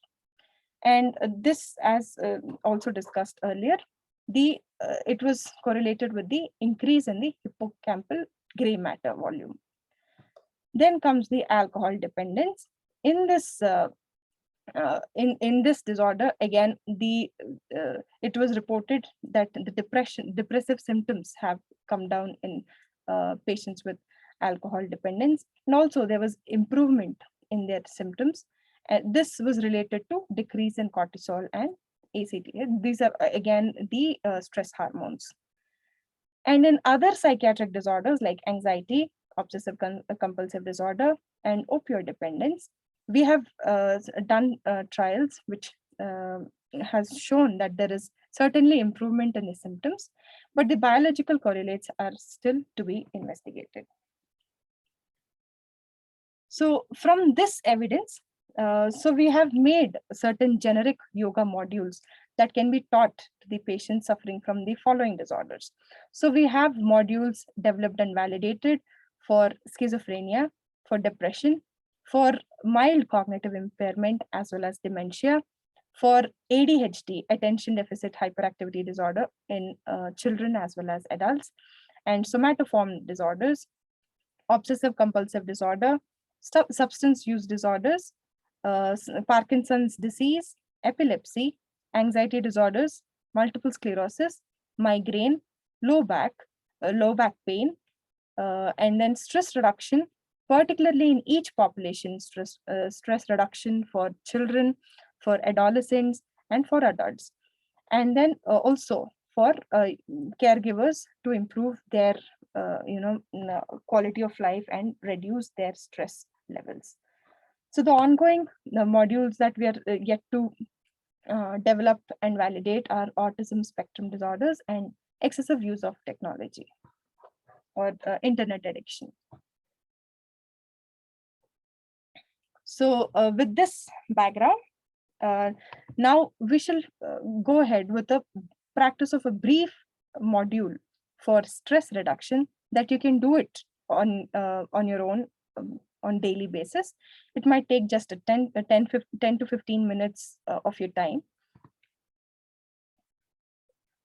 And this, as also discussed earlier, it was correlated with the increase in the hippocampal gray matter volume. Then comes the alcohol dependence. In this in this disorder, again, it was reported that the depressive symptoms have come down in patients with alcohol dependence, and also there was improvement in their symptoms. This was related to decrease in cortisol and ACT. These are again the stress hormones. And in other psychiatric disorders like anxiety, obsessive compulsive disorder, and opioid dependence, we have done trials which has shown that there is certainly improvement in the symptoms, but the biological correlates are still to be investigated. So from this evidence, so we have made certain generic yoga modules that can be taught to the patients suffering from the following disorders. So we have modules developed and validated for schizophrenia, for depression, for mild cognitive impairment as well as dementia, for ADHD, attention deficit hyperactivity disorder in children as well as adults, and somatoform disorders, obsessive compulsive disorder, substance use disorders, Parkinson's disease, epilepsy, anxiety disorders, multiple sclerosis, migraine, low back pain, and then stress reduction, particularly in each population, stress reduction for children, for adolescents, and for adults. And then also for caregivers to improve their quality of life and reduce their stress levels. So the ongoing modules that we are yet to develop and validate are autism spectrum disorders and excessive use of technology or internet addiction. So with this background, now we shall go ahead with the practice of a brief module for stress reduction that you can do it on your own on daily basis. It might take just 10 to 15 minutes of your time.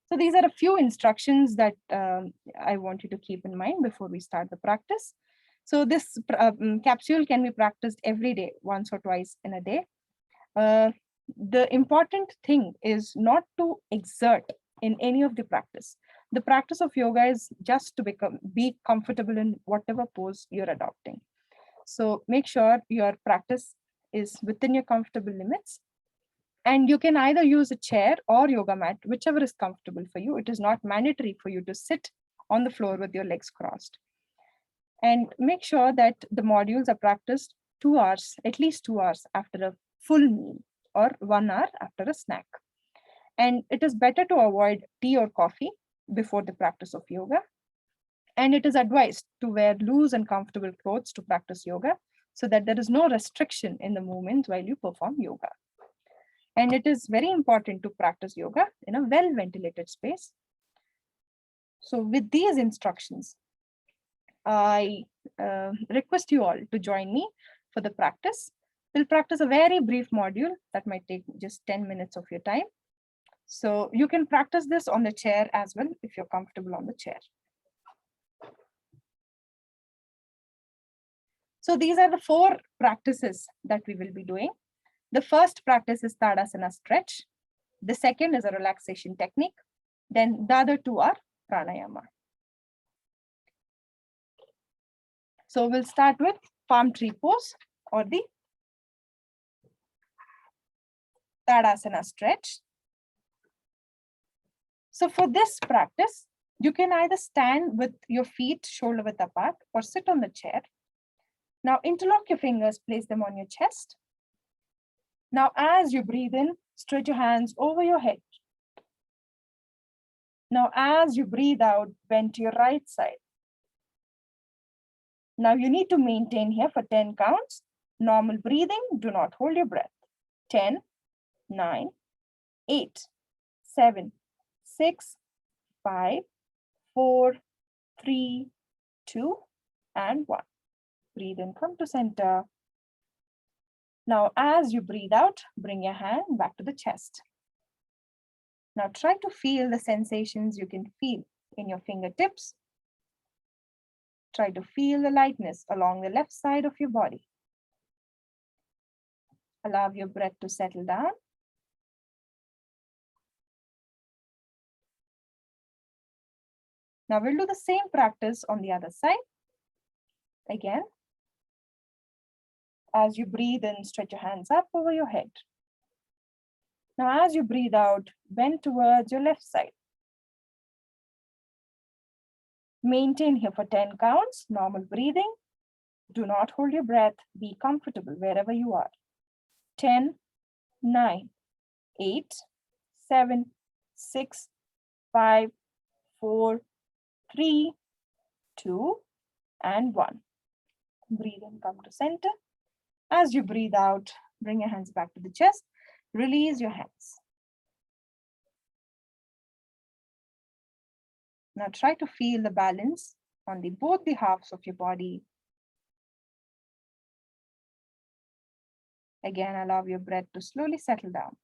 So these are a few instructions that I want you to keep in mind before we start the practice. So this capsule can be practiced every day, once or twice in a day. The important thing is not to exert in any of the practice. The practice of yoga is just to be comfortable in whatever pose you're adopting. So make sure your practice is within your comfortable limits. And you can either use a chair or yoga mat, whichever is comfortable for you. It is not mandatory for you to sit on the floor with your legs crossed. And make sure that the modules are practiced 2 hours, at least 2 hours after a full meal or 1 hour after a snack. And it is better to avoid tea or coffee before the practice of yoga. And it is advised to wear loose and comfortable clothes to practice yoga so that there is no restriction in the movement while you perform yoga. And it is very important to practice yoga in a well-ventilated space. So with these instructions, I request you all to join me for the practice. We'll practice a very brief module that might take just 10 minutes of your time. So you can practice this on the chair as well if you're comfortable on the chair. So these are the 4 practices that we will be doing. The first practice is Tadasana stretch. The second is a relaxation technique. Then the other 2 are pranayama. So we'll start with palm tree pose or the Tadasana stretch. So for this practice, you can either stand with your feet shoulder width apart or sit on the chair. Now interlock your fingers, place them on your chest. Now as you breathe in, stretch your hands over your head. Now as you breathe out, bend to your right side. Now you need to maintain here for 10 counts. Normal breathing, do not hold your breath. 10, 9, 8, 7, 6, 5, 4, 3, 2, and 1. Breathe in, come to center. Now, as you breathe out, bring your hand back to the chest. Now try to feel the sensations you can feel in your fingertips. Try to feel the lightness along the left side of your body. Allow your breath to settle down. Now we'll do the same practice on the other side. Again, as you breathe in, stretch your hands up over your head. Now as you breathe out, bend towards your left side. Maintain here for 10 counts, normal breathing. Do not hold your breath. Be comfortable wherever you are. 10, 9, 8, 7, 6, 5, 4, 3, 2, and 1. Breathe in, come to center. As you breathe out, bring your hands back to the chest. Release your hands. Now try to feel the balance on both the halves of your body. Again, allow your breath to slowly settle down.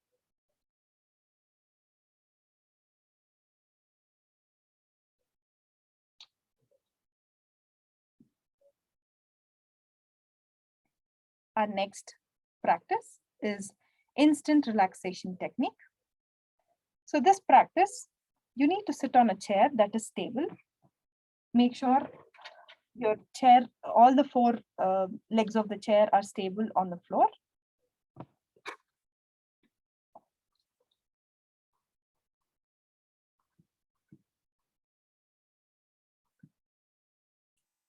Our next practice is instant relaxation technique. So this practice, you need to sit on a chair that is stable. Make sure your chair, all the 4 legs of the chair are stable on the floor.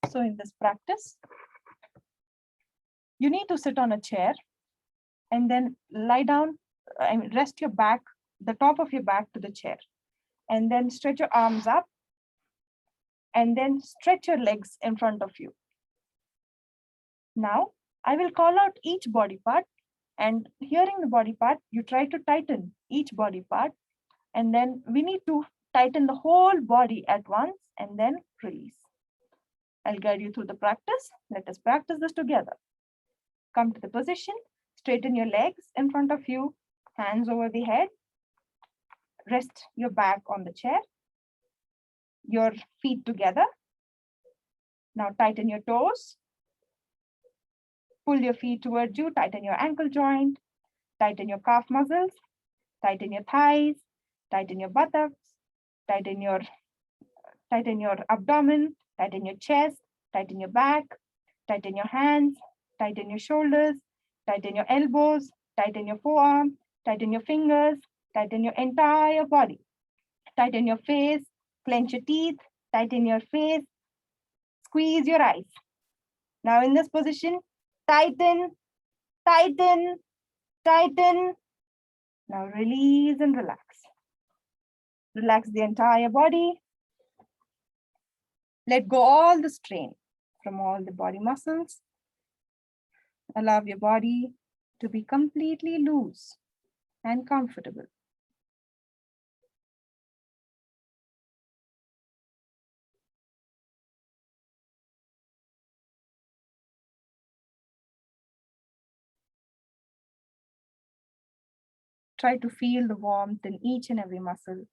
So in this practice, you need to sit on a chair and then lie down, rest your back, the top of your back to the chair, and then stretch your arms up and then stretch your legs in front of you. Now, I will call out each body part, and hearing the body part, you try to tighten each body part, and then we need to tighten the whole body at once and then release. I'll guide you through the practice. Let us practice this together. Come to the position, straighten your legs in front of you, hands over the head, rest your back on the chair, your feet together. Now tighten your toes, pull your feet towards you, tighten your ankle joint, tighten your calf muscles, tighten your thighs, tighten your buttocks, tighten your abdomen, tighten your chest, tighten your back, tighten your hands, tighten your shoulders, tighten your elbows, tighten your forearm, tighten your fingers, tighten your entire body, tighten your face, clench your teeth, tighten your face, squeeze your eyes. Now in this position, tighten, tighten, tighten. Now release and relax. Relax the entire body. Let go all the strain from all the body muscles. Allow your body to be completely loose and comfortable. try to feel the warmth in each and every muscle,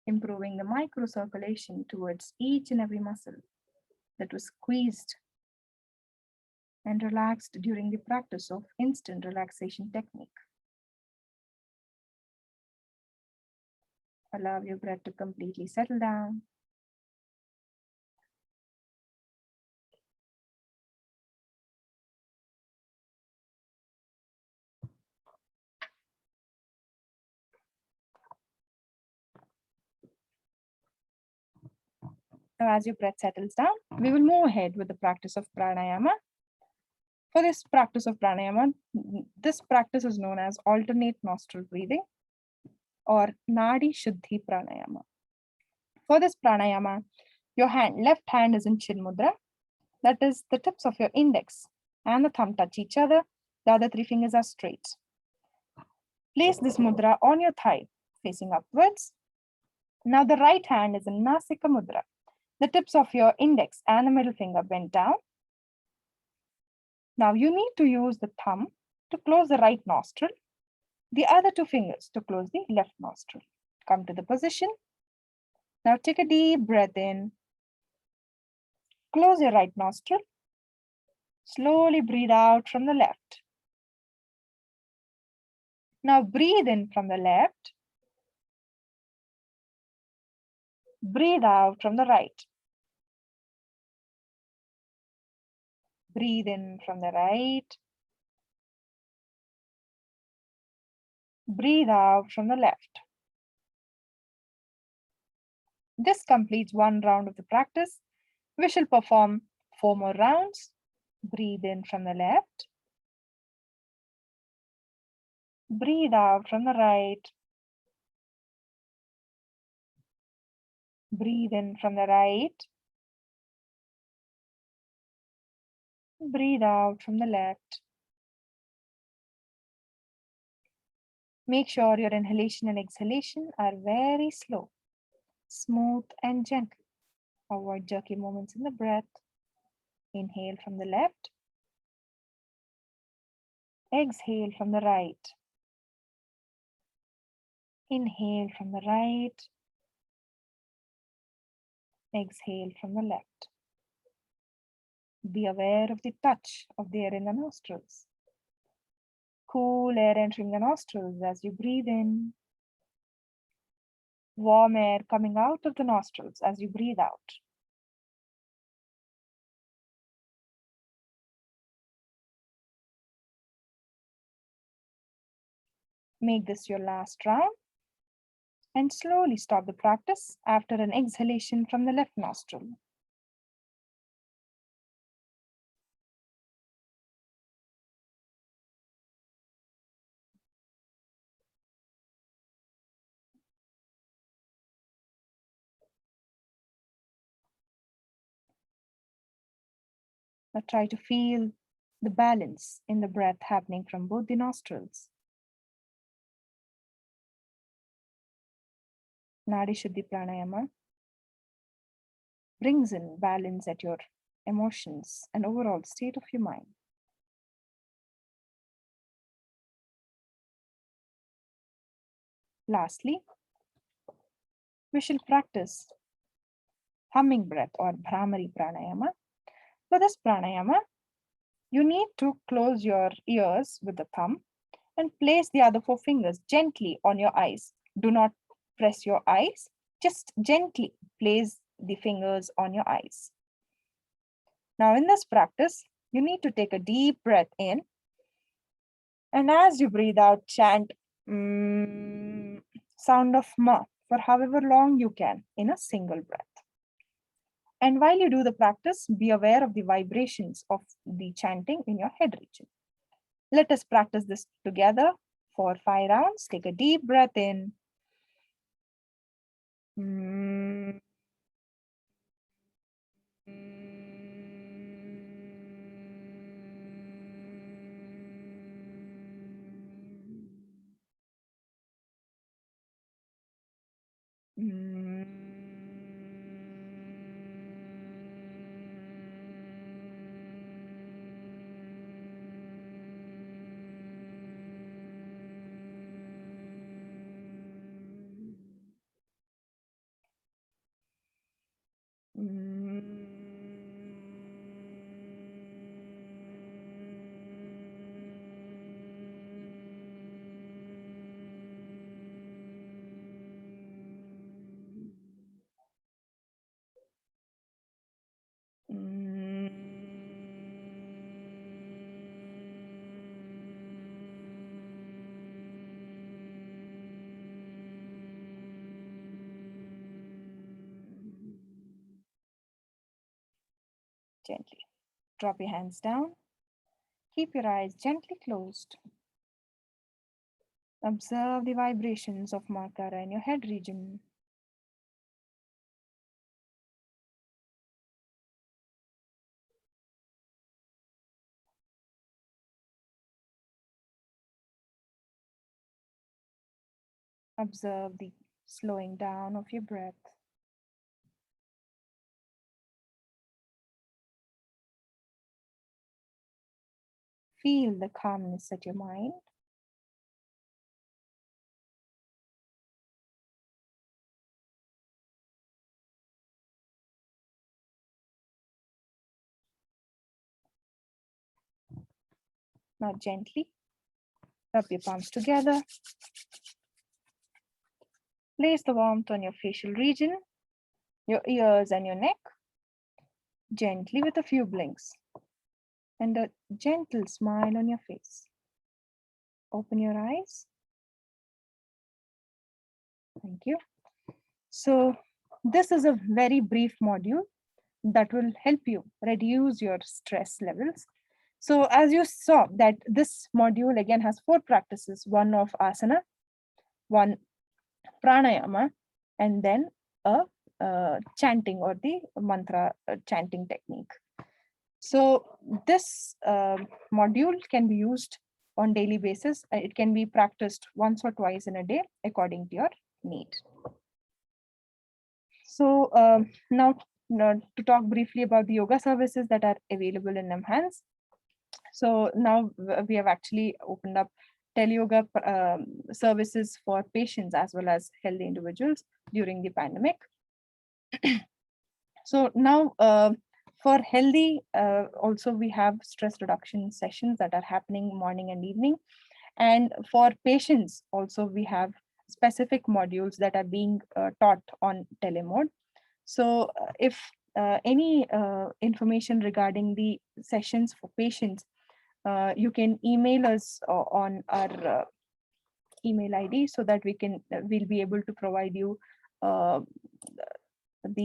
improving the microcirculation towards each and every muscle that was squeezed and relaxed during the practice of instant relaxation technique. Allow your breath to completely settle down. Now, as your breath settles down, we will move ahead with the practice of pranayama. For this practice of pranayama, this practice is known as alternate nostril breathing or Nadi Shuddhi pranayama. For this pranayama, your left hand is in Chin Mudra. That is, the tips of your index and the thumb touch each other. The other three fingers are straight. Place this mudra on your thigh, facing upwards. Now the right hand is in Nasika Mudra. The tips of your index and the middle finger bent down. Now you need to use the thumb to close the right nostril, the other two fingers to close the left nostril. Come to the position. Now take a deep breath in. Close your right nostril. Slowly breathe out from the left. Now breathe in from the left. Breathe out from the right. Breathe in from the right. Breathe out from the left. This completes one round of the practice. We shall perform 4 more rounds. Breathe in from the left. Breathe out from the right. Breathe in from the right. Breathe out from the left. Make sure your inhalation and exhalation are very slow, smooth and gentle. Avoid jerky movements in the breath. Inhale from the left. Exhale from the right. Inhale from the right. Exhale from the left. Be aware of the touch of the air in the nostrils. Cool air entering the nostrils as you breathe in. Warm air coming out of the nostrils as you breathe out. Make this your last round and slowly stop the practice after an exhalation from the left nostril. Now try to feel the balance in the breath happening from both the nostrils. Nadi Shuddhi Pranayama brings in balance at your emotions and overall state of your mind. Lastly, we shall practice humming breath or Bhramari Pranayama. For this pranayama, you need to close your ears with the thumb and place the other 4 fingers gently on your eyes. Do not press your eyes, just gently place the fingers on your eyes. Now in this practice, you need to take a deep breath in, and as you breathe out, chant sound of ma for however long you can in a single breath. And while you do the practice, be aware of the vibrations of the chanting in your head region. Let us practice this together for 5 rounds. Take a deep breath in. gently. Drop your hands down. Keep your eyes gently closed. Observe the vibrations of Makara in your head region. Observe the slowing down of your breath. Feel the calmness at your mind. Now gently rub your palms together. Place the warmth on your facial region, your ears and your neck, gently with a few blinks, and a gentle smile on your face. Open your eyes. Thank you. So this is a very brief module that will help you reduce your stress levels. So as you saw that this module again has 4 practices, one of asana, one pranayama, and then a chanting or the mantra chanting technique. So this module can be used on daily basis. It can be practiced once or twice in a day according to your need. So now to talk briefly about the yoga services that are available in Enhance. So now we have actually opened up teleyoga services for patients as well as healthy individuals during the pandemic. So now for healthy, also we have stress reduction sessions that are happening morning and evening. And for patients also we have specific modules that are being taught on telemode. So if any information regarding the sessions for patients, you can email us on our email ID so that we'll be able to provide you the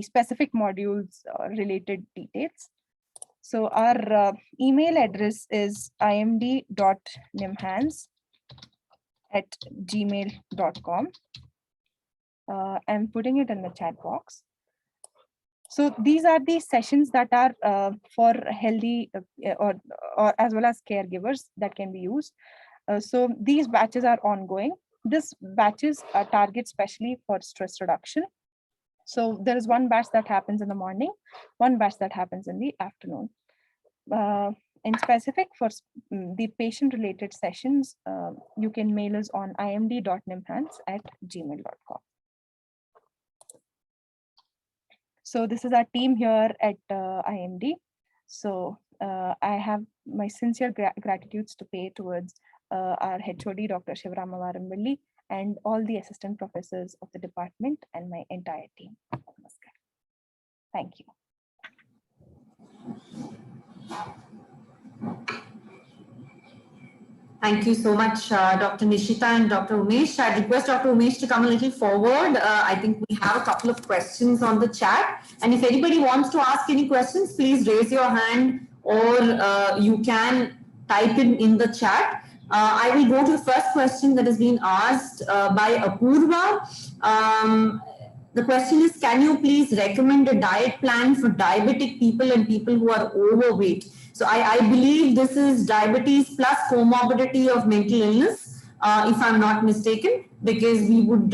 specific modules related details. So our email address is imd.nimhans@gmail.com. I'm putting it in the chat box. So these are the sessions that are for healthy or as well as caregivers that can be used. So these batches are ongoing. This batches are target specially for stress reduction. So there is one batch that happens in the morning, one batch that happens in the afternoon. In specific for the patient related sessions, you can mail us on imd.nimhans@gmail.com. So this is our team here at IMD. So I have my sincere gratitudes to pay towards our HOD, Dr. Shivrama Varambelli, and all the assistant professors of the department and my entire team. Namaskar. Thank you. Thank you so much, Dr. Nishita and Dr. Umesh. I'd request Dr. Umesh to come a little forward. I think we have a couple of questions on the chat. And if anybody wants to ask any questions, please raise your hand or you can type in the chat. I will go to the first question that has been asked by Apurva. The question is, can you please recommend a diet plan for diabetic people and people who are overweight? So I believe this is diabetes plus comorbidity of mental illness, if I'm not mistaken, because we would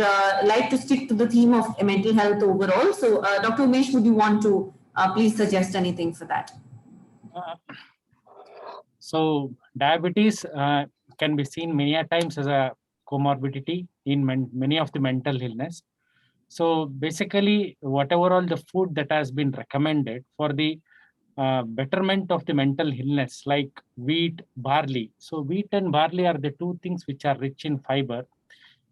like to stick to the theme of mental health overall. So Dr. Umesh, would you want to please suggest anything for that? So diabetes can be seen many a times as a comorbidity in many of the mental illness. So basically, whatever all the food that has been recommended for the betterment of the mental illness, like wheat, barley. So wheat and barley are the two things which are rich in fiber,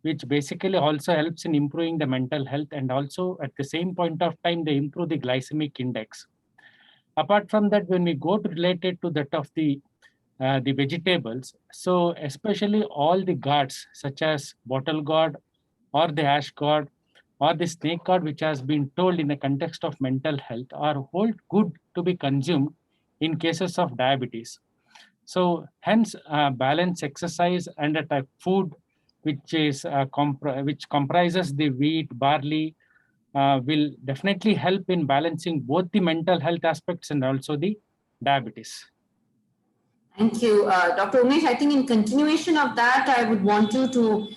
which basically also helps in improving the mental health, and also at the same point of time, they improve the glycemic index. Apart from that, when we go to related to that of the vegetables, so especially all the gourds such as bottle gourd or the ash gourd or the snake gourd, which has been told in the context of mental health, are whole good to be consumed in cases of diabetes. So hence, balance exercise and a type food which is which comprises the wheat, barley, will definitely help in balancing both the mental health aspects and also the diabetes. Thank you, Dr. Umesh. I think in continuation of that, I would want you to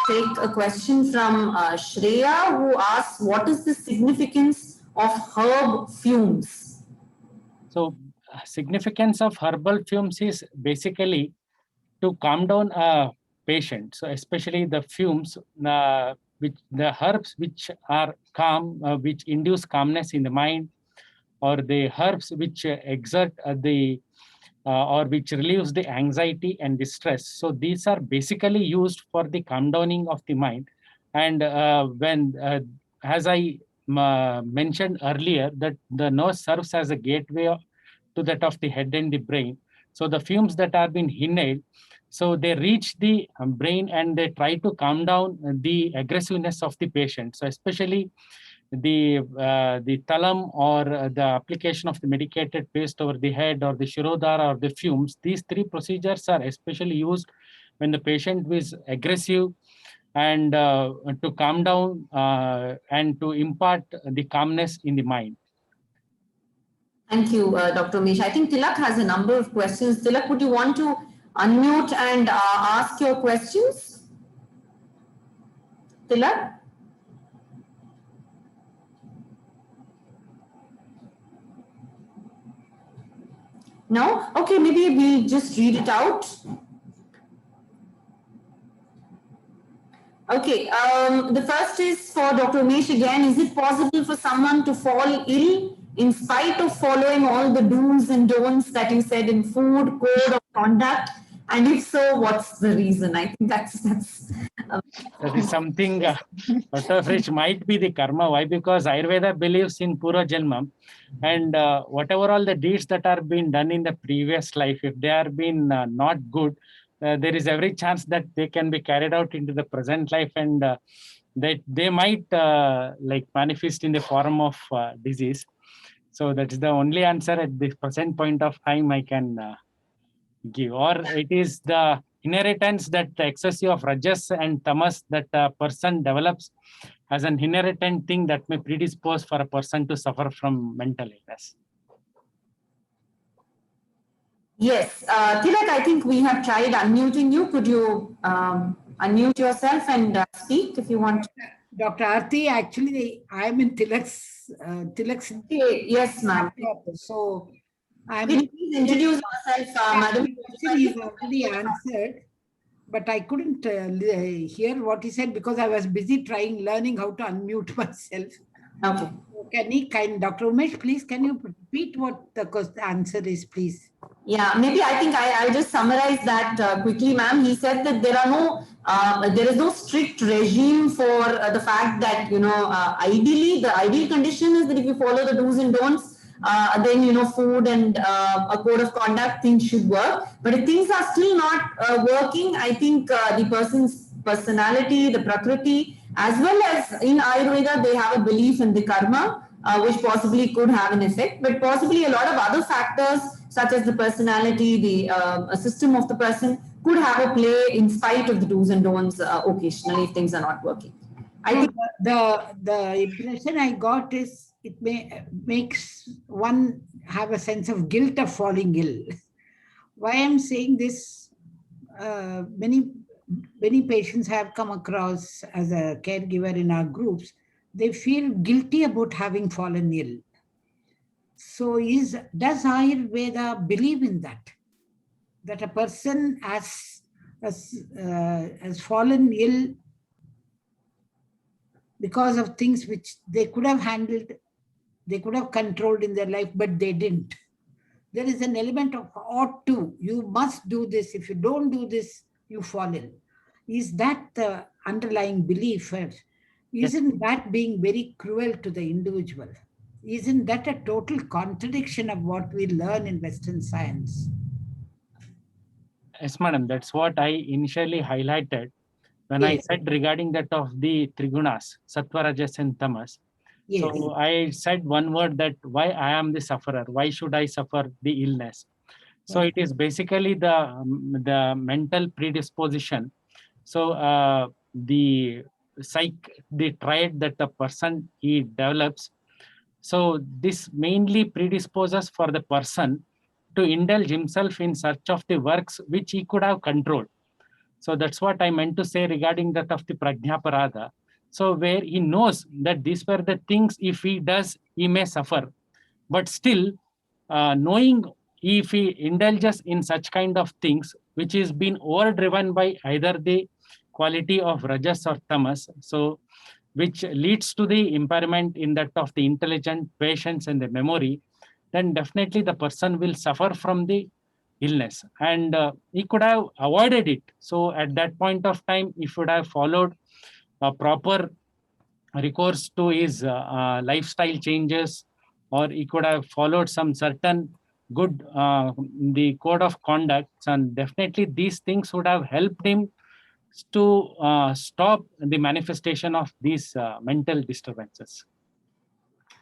take a question from Shreya, who asks, what is the significance of herb fumes? So significance of herbal fumes is basically to calm down a patient. So especially the fumes, which the herbs which are calm, which induce calmness in the mind, or the herbs which exert the or which relieves the anxiety and the stress. So these are basically used for the calm downing of the mind. And as I mentioned earlier, that the nose serves as a gateway to that of the head and the brain. So the fumes that are being inhaled, so they reach the brain and they try to calm down the aggressiveness of the patient. So especially the thalam, or the application of the medicated paste over the head, or the shirodhara, or the fumes. These three procedures are especially used when the patient is aggressive, and to calm down and to impart the calmness in the mind. Thank you, Dr. Umesh. I think Tilak has a number of questions. Tilak, would you want to unmute and ask your questions? Tilak? No? Okay, maybe we'll just read it out. Okay, the first is for Dr. Umesh again. Is it possible for someone to fall ill in spite of following all the do's and don'ts that you said in food, code of conduct? And if so, what's the reason? I think that's That is something out of which might be the karma. Why? Because Ayurveda believes in Pura Janma, and whatever all the deeds that are being done in the previous life, if they are being not good, there is every chance that they can be carried out into the present life, and they might like manifest in the form of disease. So that is the only answer at the present point of time I can give. Or it is the inheritance, that the excessive of rajas and tamas that a person develops as an inherent thing that may predispose for a person to suffer from mental illness. Yes, Tilak, I think we have tried unmuting you. Could you unmute yourself and speak if you want? Dr. Aarti, actually, I'm in Tilak's. Yes, ma'am. So I'm. Can you please introduce yourself, madam? He's already answered, but I couldn't hear what he said because I was busy learning how to unmute myself. Okay. So Dr. Umesh, please, can you repeat what the answer is, please? Yeah, maybe I think I'll just summarize that quickly, ma'am. He said that there is no strict regime for the fact that, ideally, the ideal condition is that if you follow the do's and don'ts, then, food and a code of conduct, things should work. But if things are still not working, I think the person's personality, the prakriti, as well as in Ayurveda, they have a belief in the karma, which possibly could have an effect, but possibly a lot of other factors, such as the personality, the system of the person, could have a play in spite of the do's and don'ts occasionally if things are not working. I think the impression I got is it makes one have a sense of guilt of falling ill. Why I'm saying this, many patients have come across as a caregiver in our groups, they feel guilty about having fallen ill. So does Ayurveda believe in that? That a person has fallen ill because of things which they could have handled, they could have controlled in their life, but they didn't. There is an element of ought to. You must do this. If you don't do this, you fall ill. Is that the underlying belief? Isn't that being very cruel to the individual? Isn't that a total contradiction of what we learn in Western science? Yes, madam. That's what I initially highlighted when I said regarding that of the trigunas, sattva, rajas, and tamas. Yes. So I said one word, that why I am the sufferer, why should I suffer the illness? So Yes. it is basically the mental predisposition. So the the trait that the person he develops. So this mainly predisposes for the person to indulge himself in search of the works which he could have controlled. So that's what I meant to say regarding that of the Prajnaparada. So where he knows that these were the things, if he does, he may suffer. But still, knowing if he indulges in such kind of things, which is being overdriven by either the quality of rajas or tamas, so which leads to the impairment in that of the intelligence, patience, and the memory, then definitely the person will suffer from the illness, and he could have avoided it. So at that point of time, if he would have followed a proper recourse to his lifestyle changes, or he could have followed some certain good the code of conduct, and definitely these things would have helped him to stop the manifestation of these mental disturbances.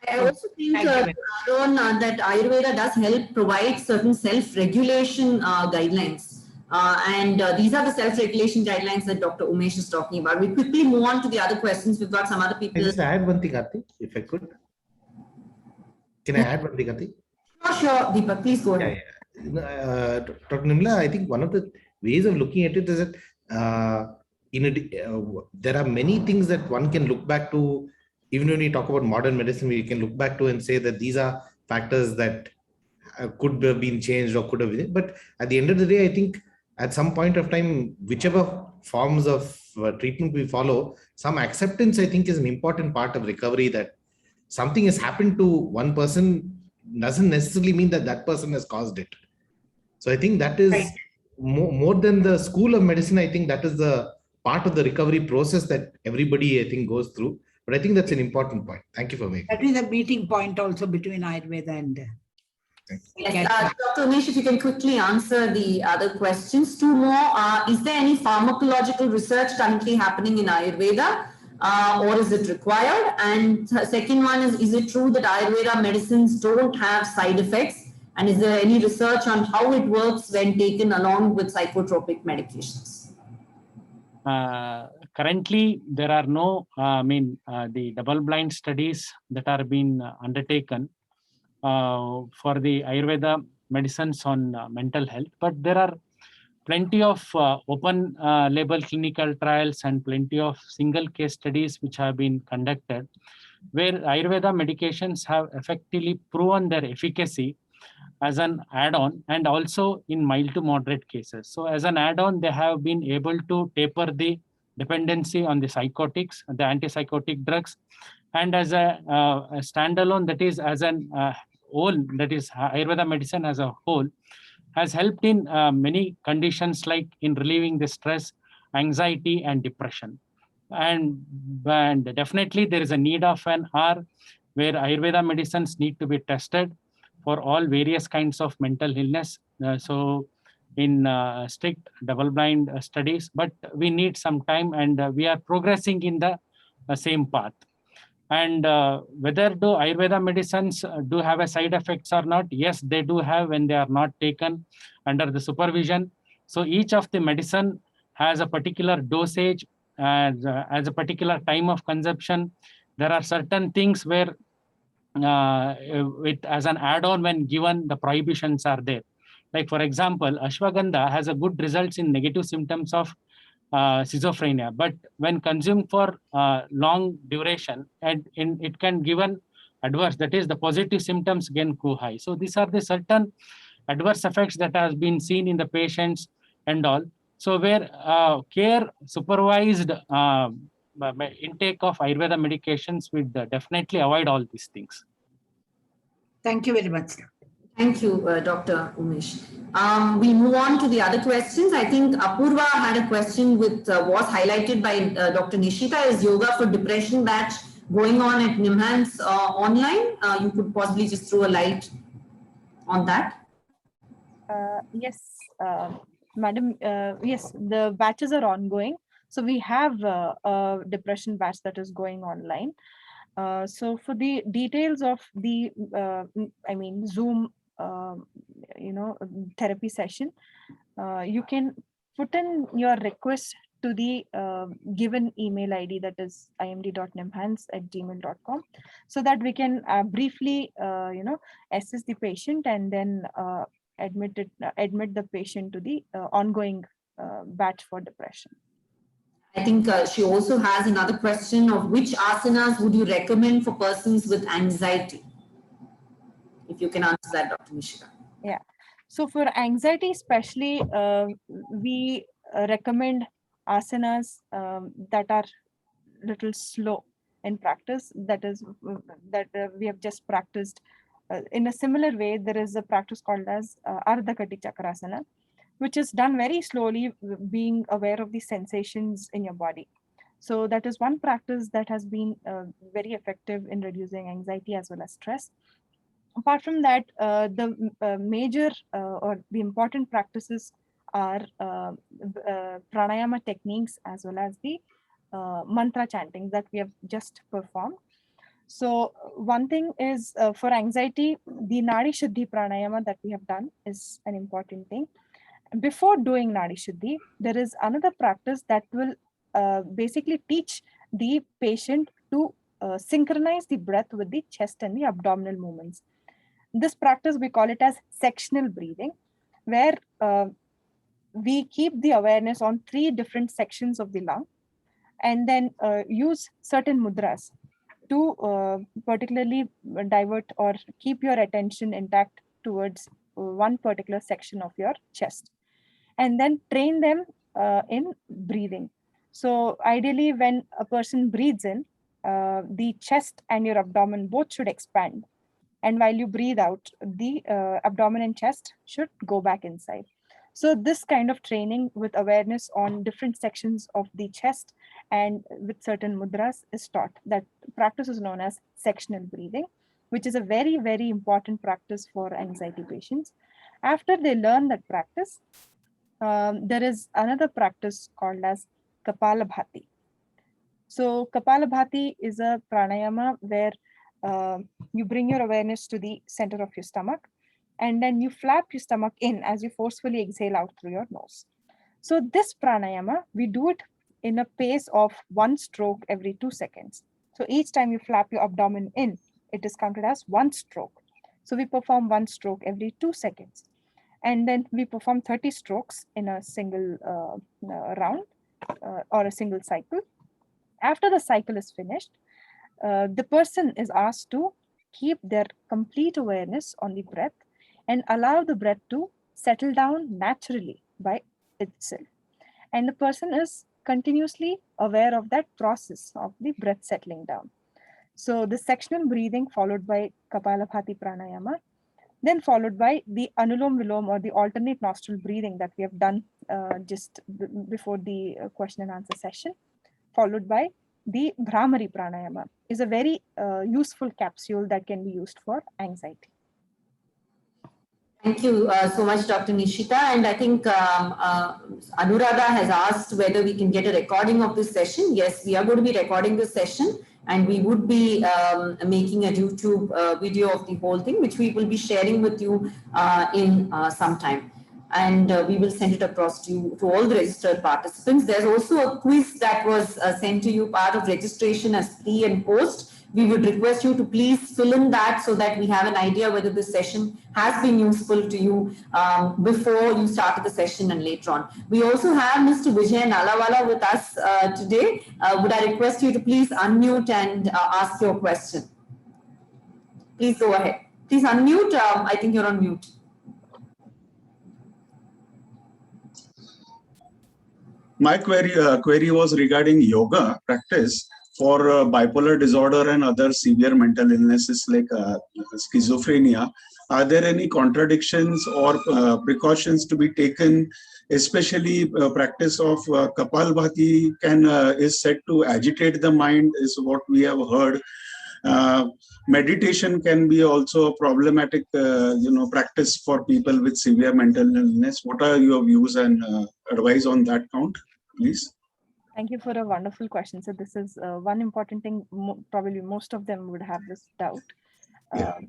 I also think, Thank you very Aaron, that Ayurveda does help provide certain self-regulation guidelines. These are the self-regulation guidelines that Dr. Umesh is talking about. We quickly move on to the other questions. We've got some other I people. just add one thing, Aarti, if I could. Can I add one thing, Aarti? Sure, Deepak, please go Yeah, ahead. yeah. Dr. Nimla, I think one of the ways of looking at it is that there are many things that one can look back to. Even when we talk about modern medicine, we can look back to and say that these are factors that could have been changed or could have been. But at the end of the day, I think at some point of time, whichever forms of treatment we follow, some acceptance, I think, is an important part of recovery. That something has happened to one person doesn't necessarily mean that that person has caused it. So I think that is Right. more than the school of medicine. I think that is the part of the recovery process that everybody, I think, goes through. But I think that's an important point. Thank you for making That is a meeting point also between Ayurveda and. Yes, Dr. Umesh, if you can quickly answer the other questions. Two more. Is there any pharmacological research currently happening in Ayurveda, or is it required? And second one is it true that Ayurveda medicines don't have side effects? And is there any research on how it works when taken along with psychotropic medications? Currently, there are no, the double-blind studies that are being undertaken for the Ayurveda medicines on mental health, but there are plenty of open label clinical trials and plenty of single case studies which have been conducted, where Ayurveda medications have effectively proven their efficacy as an add-on, and also in mild to moderate cases. So as an add-on, they have been able to taper the dependency on the psychotics, the antipsychotic drugs, and as a standalone, that is as an whole, that is Ayurveda medicine as a whole, has helped in many conditions, like in relieving the stress, anxiety, and depression. And definitely there is a need of an R where Ayurveda medicines need to be tested for all various kinds of mental illness. So in strict double-blind studies, but we need some time, and we are progressing in the same path. And whether do Ayurveda medicines do have a side effects or not? Yes, they do have when they are not taken under the supervision. So each of the medicine has a particular dosage, as a particular time of consumption. There are certain things where as an add-on, when given, the prohibitions are there. Like for example, ashwagandha has a good results in negative symptoms of schizophrenia, but when consumed for long duration, and it can give an adverse, that is the positive symptoms again go high. So these are the certain adverse effects that has been seen in the patients and all. So where care supervised intake of Ayurveda medications would definitely avoid all these things. Thank you very much. Thank you, Dr. Umesh. We move on to the other questions. I think Apurva had a question with was highlighted by Dr. Nishita. Is yoga for depression batch going on at Nimhan's online? You could possibly just throw a light on that. Yes, madam. Yes, the batches are ongoing. So we have a depression batch that is going online. So for the details of the, Zoom, therapy session, you can put in your request to the given email ID, that is imd.nimhans@gmail.com, so that we can briefly, assess the patient and then admit the patient to the ongoing batch for depression. I think she also has another question of which asanas would you recommend for persons with anxiety? If you can answer that, Dr. Nishita. Yeah. So for anxiety especially, we recommend asanas that are little slow in practice. That is, we have just practiced. In a similar way, there is a practice called as Ardhakati Chakrasana, which is done very slowly, being aware of the sensations in your body. So that is one practice that has been very effective in reducing anxiety as well as stress. Apart from that, the major or the important practices are pranayama techniques as well as the mantra chanting that we have just performed. So one thing is for anxiety, the Nadi Shuddhi pranayama that we have done is an important thing. Before doing Nadi Shuddhi, there is another practice that will basically teach the patient to synchronize the breath with the chest and the abdominal movements. This practice, we call it as sectional breathing, where we keep the awareness on 3 different sections of the lung and then use certain mudras to particularly divert or keep your attention intact towards one particular section of your chest, and then train them in breathing. So ideally, when a person breathes in, the chest and your abdomen both should expand. And while you breathe out, the abdomen and chest should go back inside. So this kind of training with awareness on different sections of the chest and with certain mudras is taught. That practice is known as sectional breathing, which is a very, very important practice for anxiety patients. After they learn that practice, there is another practice called as Kapalabhati. So Kapalabhati is a pranayama where you bring your awareness to the center of your stomach, and then you flap your stomach in as you forcefully exhale out through your nose. So this pranayama, we do it in a pace of 1 stroke every 2 seconds. So each time you flap your abdomen in, it is counted as 1 stroke. So we perform 1 stroke every 2 seconds. And then we perform 30 strokes in a single round or a single cycle. After the cycle is finished, the person is asked to keep their complete awareness on the breath and allow the breath to settle down naturally by itself. And the person is continuously aware of that process of the breath settling down. So the sectional breathing followed by Kapalabhati pranayama, then followed by the Anulom Vilom or the alternate nostril breathing that we have done just before the question and answer session, followed by the Bhramari pranayama, is a very useful capsule that can be used for anxiety. Thank you so much, Dr. Nishita. And I think Anuradha has asked whether we can get a recording of this session. Yes, we are going to be recording this session, and we would be making a YouTube video of the whole thing, which we will be sharing with you in some time. And we will send it across to you, to all the registered participants. There's also a quiz that was sent to you, part of registration as pre and post. We would request you to please fill in that so that we have an idea whether this session has been useful to you before you started the session and later on. We also have Mr. Vijay Nalawala with us today. Would I request you to please unmute and ask your question? Please go ahead. Please unmute. I think you're on mute. My query was regarding yoga practice for bipolar disorder and other severe mental illnesses like schizophrenia. Are there any contradictions or precautions to be taken? Especially practice of Kapalbhati is said to agitate the mind, is what we have heard. Meditation can be also a problematic practice for people with severe mental illness. What are your views and advice on that count, please? Thank you for a wonderful question. So this is one important thing, probably most of them would have this doubt. Yeah.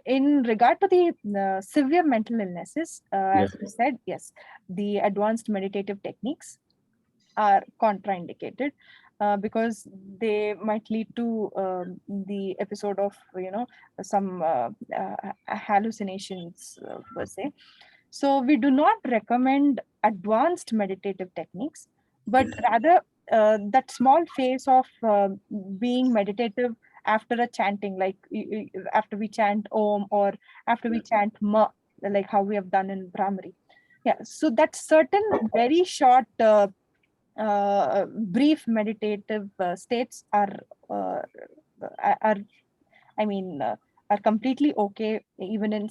In regard to the severe mental illnesses, as you said, yes, the advanced meditative techniques are contraindicated because they might lead to the episode of, some hallucinations per se. So we do not recommend advanced meditative techniques, but rather that small phase of being meditative after a chanting, like after we chant Om or after we chant Ma, like how we have done in Brahmari. Yeah, so that certain very short, brief meditative states are I mean, are completely okay even in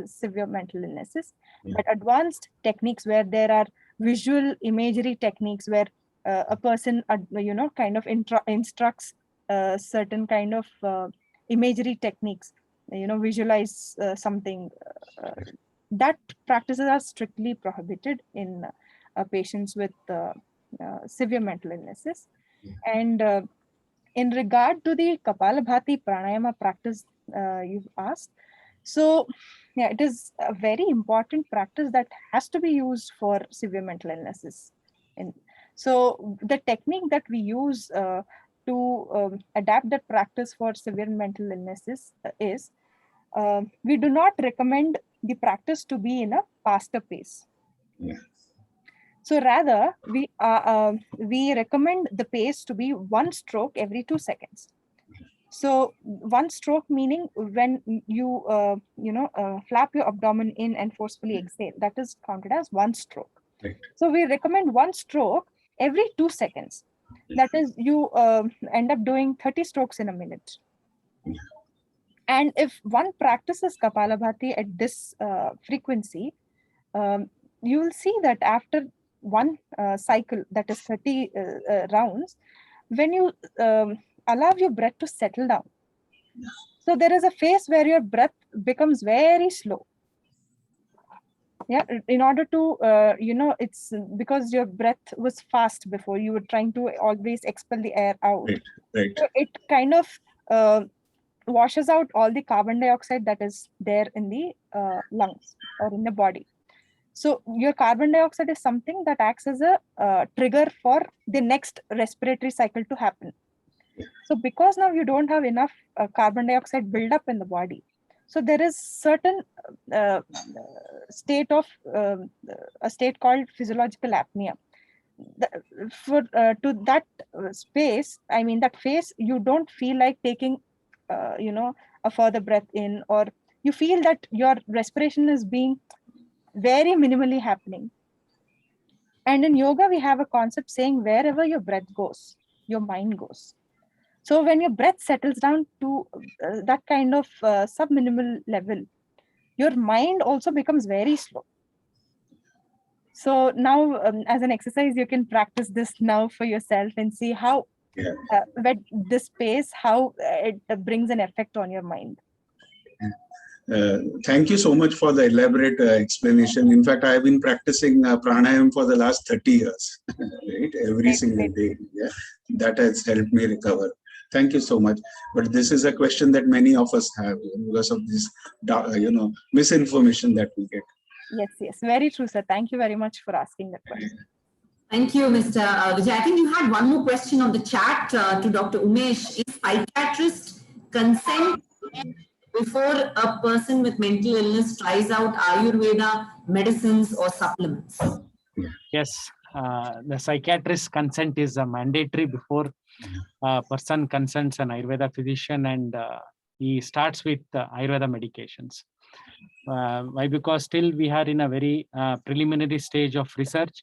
severe mental illnesses. But advanced techniques where there are visual imagery techniques where a person, kind of instructs certain kind of imagery techniques, visualize something, that practices are strictly prohibited in patients with severe mental illnesses. And in regard to the Kapalabhati Pranayama practice you've asked, so yeah, it is a very important practice that has to be used for severe mental illnesses. And so the technique that we use to adapt that practice for severe mental illnesses is we do not recommend the practice to be in a faster pace. Yeah. So rather, we recommend the pace to be 1 stroke every 2 seconds. So 1 stroke meaning when you flap your abdomen in and forcefully exhale, that is counted as 1 stroke. Right. So we recommend 1 stroke every 2 seconds. That is, you end up doing 30 strokes in a minute. And if one practices Kapalabhati at this frequency, you will see that after one cycle, that is 30 rounds, when you allow your breath to settle down. So there is a phase where your breath becomes very slow. Yeah, in order to, it's because your breath was fast before, you were trying to always expel the air out. Right. So it kind of washes out all the carbon dioxide that is there in the lungs or in the body. So your carbon dioxide is something that acts as a trigger for the next respiratory cycle to happen. So because now you don't have enough carbon dioxide buildup in the body, so there is certain state of a state called physiological apnea. To that space, I mean that phase, you don't feel like taking a further breath in, or you feel that your respiration is being very minimally happening. And in yoga, we have a concept saying wherever your breath goes, your mind goes. So when your breath settles down to that kind of sub-minimal level, your mind also becomes very slow. So now as an exercise, you can practice this now for yourself and see how with this pace, how it brings an effect on your mind. Thank you so much for the elaborate explanation. In fact, I have been practicing pranayama for the last 30 years, right? Every single day. Yeah, that has helped me recover. Thank you so much. But this is a question that many of us have because of this, misinformation that we get. Yes, very true, sir. Thank you very much for asking that question. Thank you, Mr. Vijay. I think you had one more question on the chat to Dr. Umesh. Is psychiatrist consent before a person with mental illness tries out Ayurveda medicines or supplements? Yes, the psychiatrist's consent is mandatory before a person consults an Ayurveda physician, and he starts with Ayurveda medications. Why? Because still we are in a very preliminary stage of research.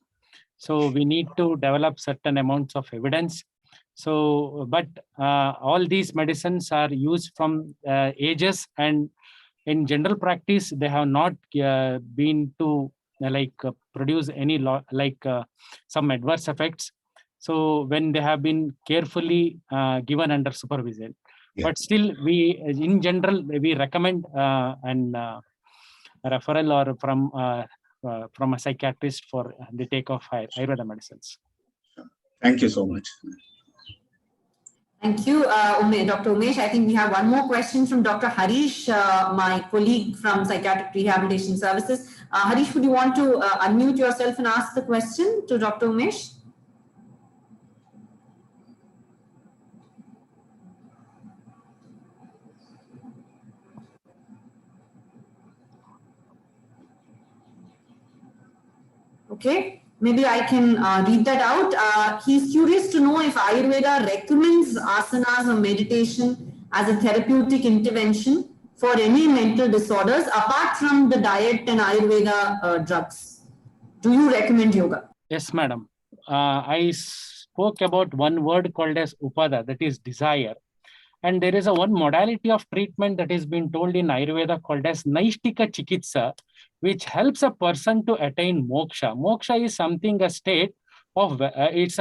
So we need to develop certain amounts of evidence. So, but all these medicines are used from ages, and in general practice, they have not been to produce any some adverse effects. So when they have been carefully given under supervision, but still we, in general, we recommend an referral or from from a psychiatrist for the take of Ayurveda medicines. Thank you so much. Thank you, Dr. Umesh. I think we have one more question from Dr. Harish, my colleague from Psychiatric Rehabilitation Services. Harish, would you want to unmute yourself and ask the question to Dr. Umesh? Okay, maybe I can read that out. He's curious to know if Ayurveda recommends asanas or meditation as a therapeutic intervention for any mental disorders apart from the diet and Ayurveda drugs. Do you recommend yoga? Yes, madam. I spoke about one word called as upada, that is desire. And there is a one modality of treatment that is being told in Ayurveda called as Naishtika Chikitsa, which helps a person to attain moksha. Moksha is something, a state of, it's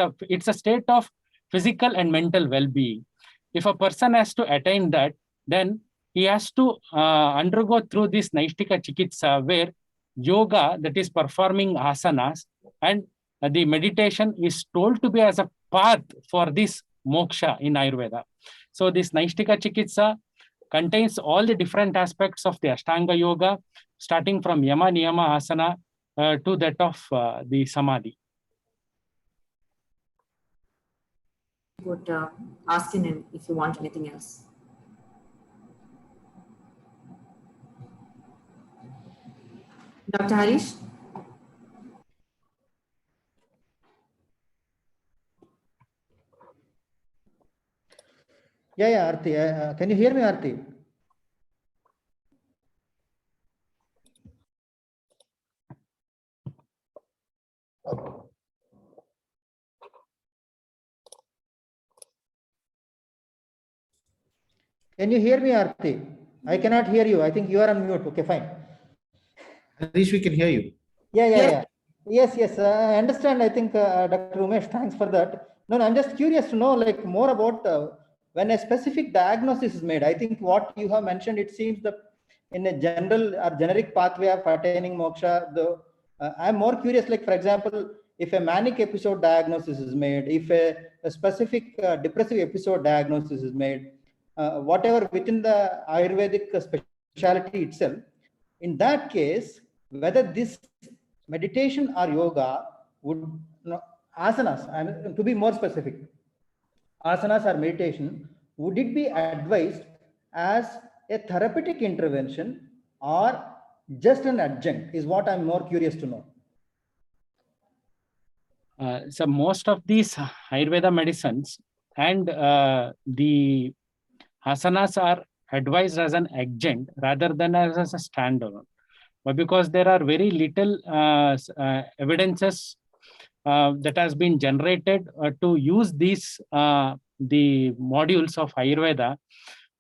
a state of physical and mental well-being. If a person has to attain that, then he has to undergo through this Naishtika Chikitsa, where yoga, that is performing asanas, and the meditation is told to be as a path for this moksha in Ayurveda. So this Naishtika Chikitsa contains all the different aspects of the Ashtanga Yoga, starting from Yama, Niyama, Asana to that of the Samadhi. Would ask him if you want anything else. Dr. Harish? Yeah, Arti. Can you hear me, Arti? Can you hear me, Arti? I cannot hear you. I think you are on mute. Okay, fine. At least we can hear you. Yeah. Yes. I understand. I think Dr. Umesh, thanks for that. No, I'm just curious to know like more about when a specific diagnosis is made. I think what you have mentioned, it seems that in a general or generic pathway of attaining moksha, I'm more curious, like for example, if a manic episode diagnosis is made, if a specific depressive episode diagnosis is made, whatever within the Ayurvedic specialty itself, in that case, whether this meditation or yoga would, asanas, to be more specific, asanas or meditation, would it be advised as a therapeutic intervention or just an adjunct is what I'm more curious to know. So most of these Ayurveda medicines and the asanas are advised as an adjunct rather than as a standalone. But because there are very little evidences that has been generated to use these the modules of Ayurveda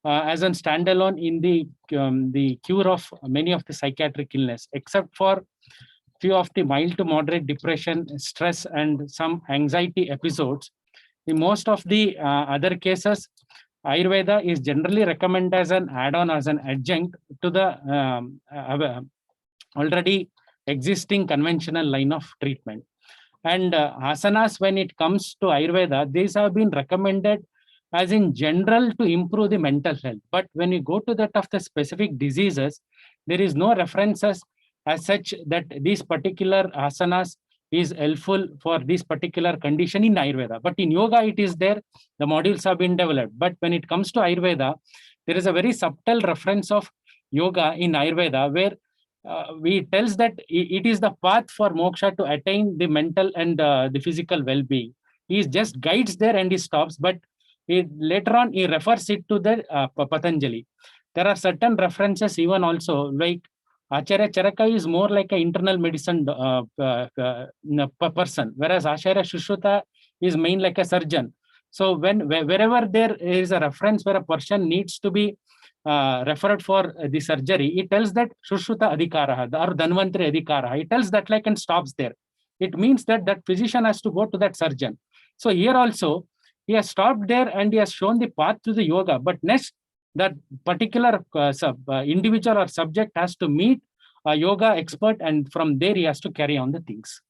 as a standalone in the cure of many of the psychiatric illness, except for few of the mild to moderate depression, stress, and some anxiety episodes. In most of the other cases, Ayurveda is generally recommended as an add-on, as an adjunct to the already existing conventional line of treatment. And asanas, when it comes to Ayurveda, these have been recommended as in general to improve the mental health. But when you go to that of the specific diseases, there is no references as such that these particular asanas is helpful for this particular condition in Ayurveda. But in yoga, it is there. The modules have been developed. But when it comes to Ayurveda, there is a very subtle reference of yoga in Ayurveda where we tells that it is the path for moksha to attain the mental and the physical well-being. He just guides there and he stops, but later on he refers it to the Patanjali. There are certain references even also, like Acharya Charaka is more like an internal medicine person, whereas Acharya Shushruta is main like a surgeon. So wherever there is a reference where a person needs to be referred for the surgery, it tells that Shushruta Adhikaraha or Dhanvantri Adhikaraha. It tells that like and stops there. It means that that physician has to go to that surgeon. So here also, he has stopped there and he has shown the path to the yoga. But next, that particular individual or subject has to meet a yoga expert, and from there he has to carry on the things.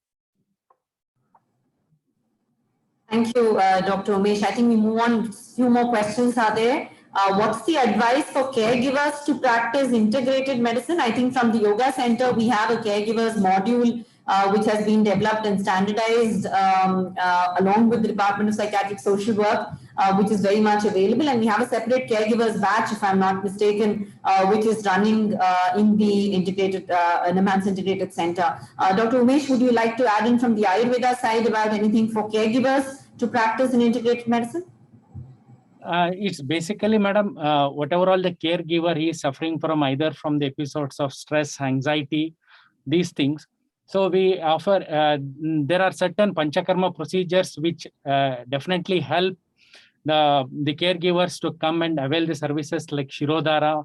Thank you, Dr. Umesh. I think we move on. Few more questions are there. What's the advice for caregivers to practice integrated medicine? I think from the Yoga Center, we have a caregivers module which has been developed and standardized along with the Department of Psychiatric Social Work, which is very much available. And we have a separate caregivers batch, if I'm not mistaken, which is running in the integrated, NAMANS Integrated Center. Dr. Umesh, would you like to add in from the Ayurveda side about anything for caregivers to practice in integrated medicine? It's basically, madam, whatever all the caregiver he is suffering from, either from the episodes of stress, anxiety, these things. So we offer, there are certain panchakarma procedures which definitely help the caregivers to come and avail the services like Shirodhara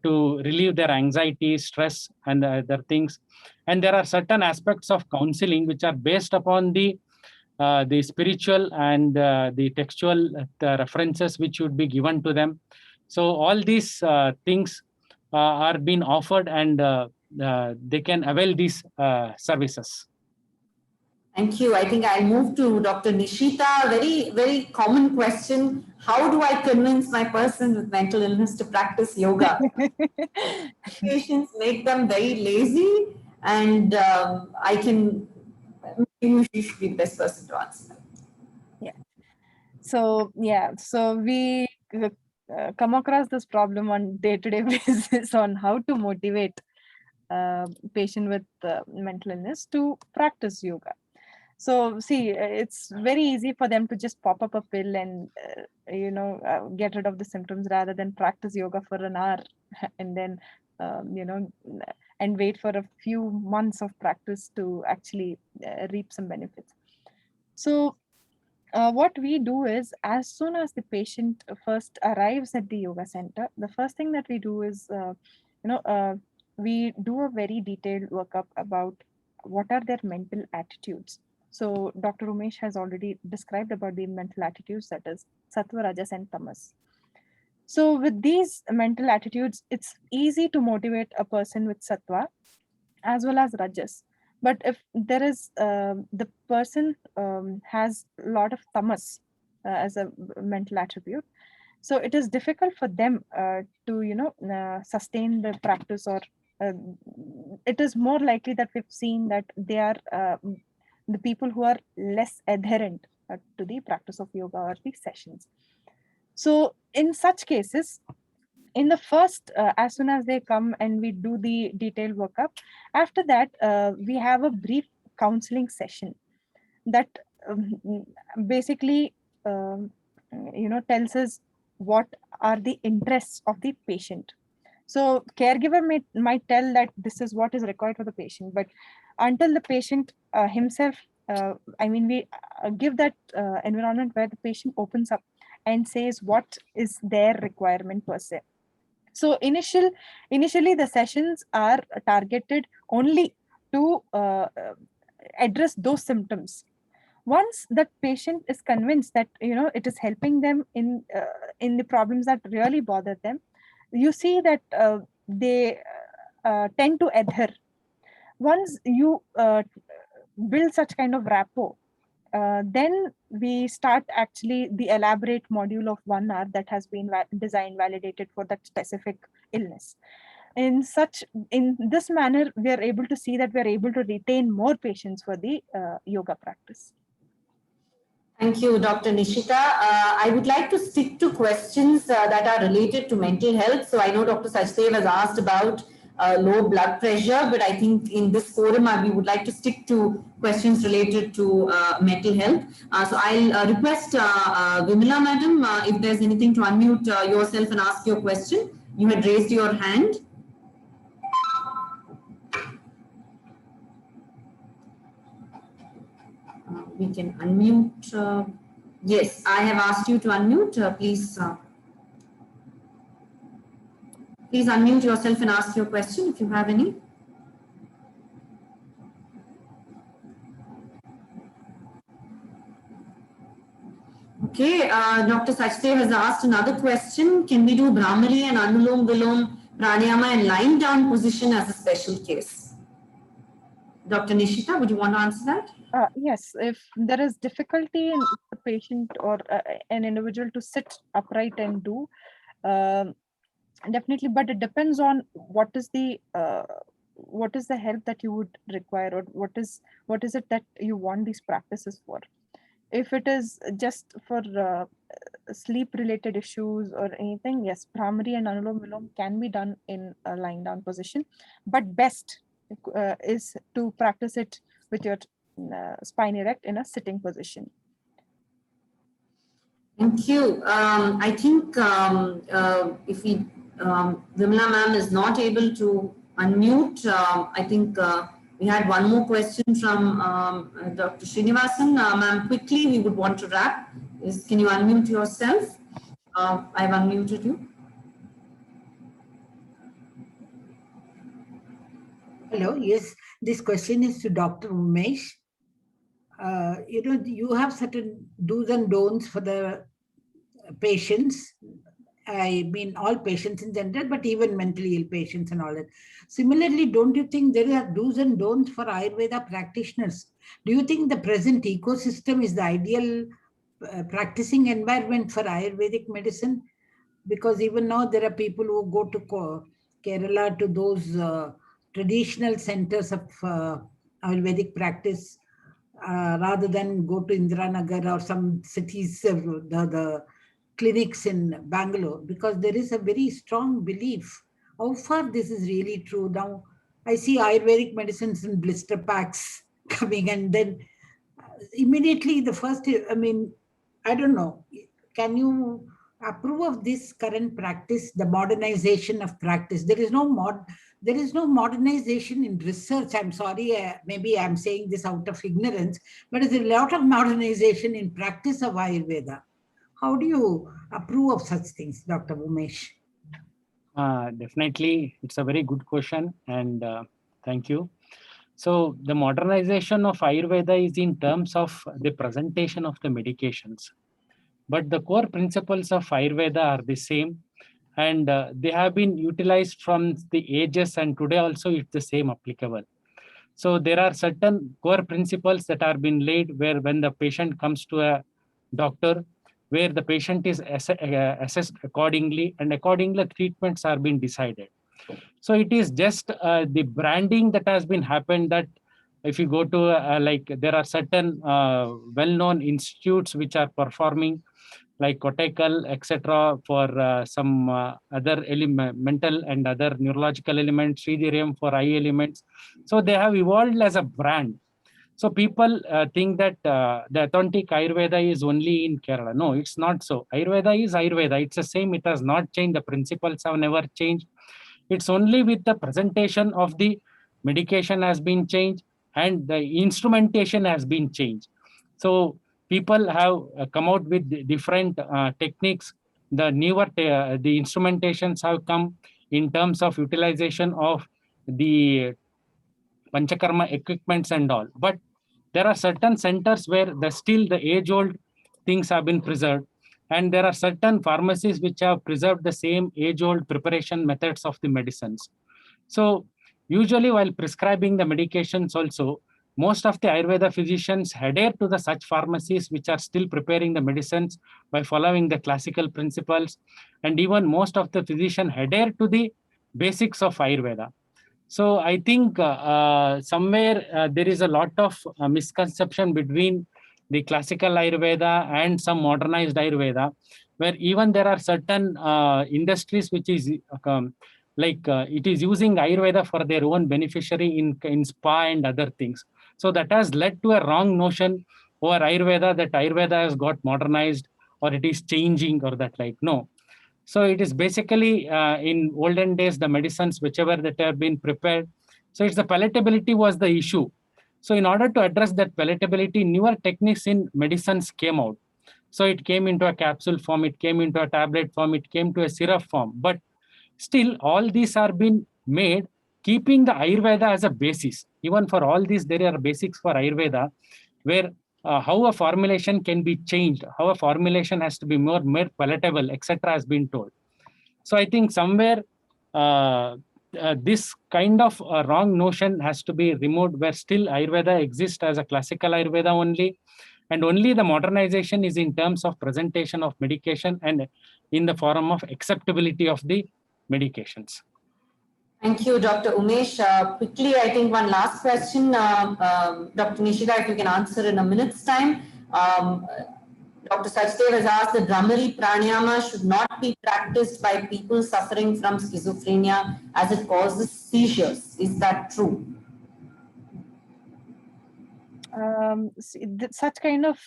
to relieve their anxiety, stress, and other things. And there are certain aspects of counseling which are based upon the spiritual and the textual references which would be given to them. So all these things are being offered, and they can avail these services. Thank you. I think I'll move to Dr. Nishita. Very, very common question. How do I convince my person with mental illness to practice yoga? Patients make them very lazy, and I can, you should be the best person to answer. So we come across this problem on day-to-day basis on how to motivate patient with mental illness to practice yoga. So see, it's very easy for them to just pop up a pill and get rid of the symptoms, rather than practice yoga for an hour and then and wait for a few months of practice to actually reap some benefits. So what we do is, as soon as the patient first arrives at the yoga center, the first thing that we do is we do a very detailed workup about what are their mental attitudes. So Dr. Umesh has already described about the mental attitudes, that is Sattva, Rajas, and Tamas. So with these mental attitudes, it's easy to motivate a person with Sattva as well as Rajas. But if there is the person has a lot of Tamas as a mental attribute, so it is difficult for them to sustain the practice, or it is more likely that we've seen that they are the people who are less adherent to the practice of yoga or these sessions. So in such cases, in the first, as soon as they come and we do the detailed workup, after that, we have a brief counseling session that basically, tells us what are the interests of the patient. So caregiver might tell that this is what is required for the patient, but until the patient himself, we give that environment where the patient opens up and says what is their requirement per se. So initially the sessions are targeted only to address those symptoms. Once that patient is convinced that it is helping them in the problems that really bother them, you see that they tend to adhere. Once you build such kind of rapport, then we start actually the elaborate module of 1 hour that has been designed, validated for that specific illness. In this manner, we are able to see that we are able to retain more patients for the yoga practice. Thank you, Dr. Nishita. I would like to stick to questions that are related to mental health. So I know Dr. Sachdev has asked about low blood pressure, but I think in this forum, we would like to stick to questions related to mental health. So I'll request Vimala madam, if there's anything to unmute yourself and ask your question. You had raised your hand. We can unmute. Yes, I have asked you to unmute. Please unmute yourself and ask your question if you have any. Okay, Dr. Sachdev has asked another question. Can we do Brahmari and Anulom Vilom pranayama and lying down position as a special case. Dr. Nishita, would you want to answer that? Yes, if there is difficulty in the patient or an individual to sit upright and do, um, definitely, but it depends on what is the help that you would require, or what is it that you want these practices for. If it is just for sleep related issues or anything, yes, Bhramari and Anulom Vilom can be done in a lying down position, but best is to practice it with your spine erect in a sitting position. Thank you. I think if Vimla ma'am is not able to unmute, I think we had one more question from Dr. Srinivasan. Ma'am, quickly, we would want to wrap. Can you unmute yourself? I've unmuted you. Hello, yes, this question is to Dr. Umesh. You have certain do's and don'ts for the patients. I mean, all patients in general, but even mentally ill patients and all that. Similarly, don't you think there are do's and don'ts for Ayurveda practitioners? Do you think the present ecosystem is the ideal practicing environment for Ayurvedic medicine? Because even now there are people who go to Kerala, to those traditional centers of Ayurvedic practice, rather than go to Indiranagar or some cities, the clinics in Bangalore, because there is a very strong belief. How far this is really true? Now, I see Ayurvedic medicines in blister packs coming, and then immediately the first, I mean, I don't know, can you approve of this current practice, the modernization of practice? There is no modernization in research. I'm sorry, maybe I'm saying this out of ignorance, but there's a lot of modernization in practice of Ayurveda. How do you approve of such things, Dr. Umesh? Definitely, it's a very good question, and thank you. So the modernization of Ayurveda is in terms of the presentation of the medications, but the core principles of Ayurveda are the same, and they have been utilized from the ages, and today also it's the same applicable. So there are certain core principles that are being laid where when the patient comes to a doctor, where the patient is assessed accordingly, and accordingly treatments are being decided. So it is just the branding that has been happened, that if you go to like there are certain well-known institutes which are performing, like Kottakkal, etc., for some other mental and other neurological elements, Sridhariam for eye elements. So they have evolved as a brand. So people think that the authentic Ayurveda is only in Kerala. No, it's not so. Ayurveda is Ayurveda. It's the same. It has not changed. The principles have never changed. It's only with the presentation of the medication has been changed and the instrumentation has been changed. So people have come out with different techniques. The newer the instrumentations have come in terms of utilization of the Panchakarma equipments and all. But there are certain centers where still the age-old things have been preserved. And there are certain pharmacies which have preserved the same age-old preparation methods of the medicines. So usually while prescribing the medications also, most of the Ayurveda physicians adhere to the such pharmacies which are still preparing the medicines by following the classical principles. And even most of the physicians adhere to the basics of Ayurveda. So I think somewhere there is a lot of misconception between the classical Ayurveda and some modernized Ayurveda, where even there are certain industries which is it is using Ayurveda for their own beneficiary in spa and other things. So that has led to a wrong notion over Ayurveda, that Ayurveda has got modernized or it is changing or that like, no. So it is basically in olden days, the medicines, whichever that have been prepared. So it's the palatability was the issue. So in order to address that palatability, newer techniques in medicines came out. So it came into a capsule form, it came into a tablet form, it came to a syrup form. But still, all these are being made keeping the Ayurveda as a basis. Even for all these, there are basics for Ayurveda, where how a formulation can be changed, how a formulation has to be more palatable, etc. has been told. So I think somewhere this kind of wrong notion has to be removed, where still Ayurveda exists as a classical Ayurveda only, and only the modernization is in terms of presentation of medication and in the form of acceptability of the medications. Thank you, Dr. Umesh. Quickly, I think one last question, Dr. Nishida, if you can answer in a minute's time. Dr. Sachdev has asked that Brahmari Pranayama should not be practiced by people suffering from schizophrenia as it causes seizures. Is that true? Such kind of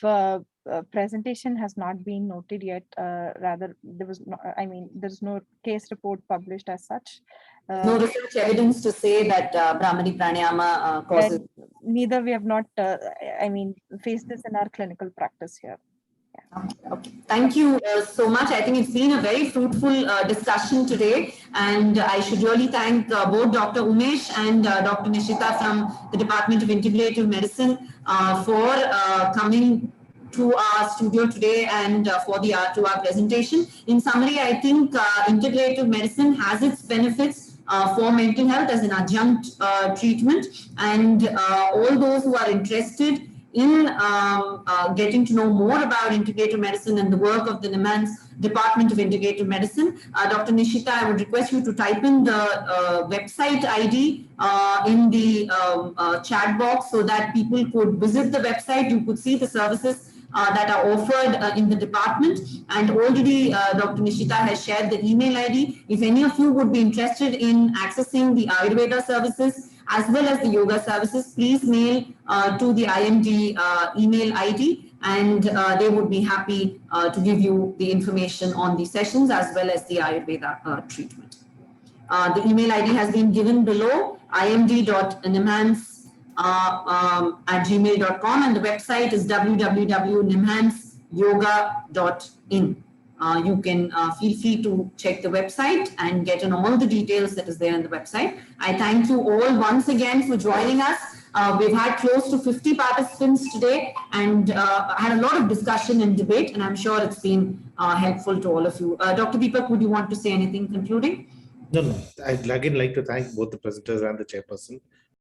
presentation has not been noted yet. Rather, there was no, I mean, there's no case report published as such. No research evidence to say that Brahmari Pranayama causes. Neither we have not, faced this in our clinical practice here. Okay. Thank you so much. I think it's been a very fruitful discussion today, and I should really thank both Dr. Umesh and Dr. Nishita from the Department of Integrative Medicine for coming to our studio today and for the R2R presentation. In summary, I think integrative medicine has its benefits for mental health as an adjunct treatment, and all those who are interested in getting to know more about integrative medicine and the work of the NIMHANS Department of Integrative Medicine. Dr. Nishita, I would request you to type in the website ID in the chat box so that people could visit the website. You could see the services that are offered in the department, and already Dr. Nishita has shared the email ID. If any of you would be interested in accessing the Ayurveda services as well as the yoga services, please mail to the IMD email ID, and they would be happy to give you the information on the sessions as well as the Ayurveda treatment. The email ID has been given below, imd.nimhans at gmail.com, and the website is www.nimhansyoga.in. You can feel free to check the website and get on all the details that is there on the website. I thank you all once again for joining us. We've had close to 50 participants today and had a lot of discussion and debate, and I'm sure it's been helpful to all of you. Dr. Deepak, would you want to say anything concluding? No. I'd again like to thank both the presenters and the chairperson.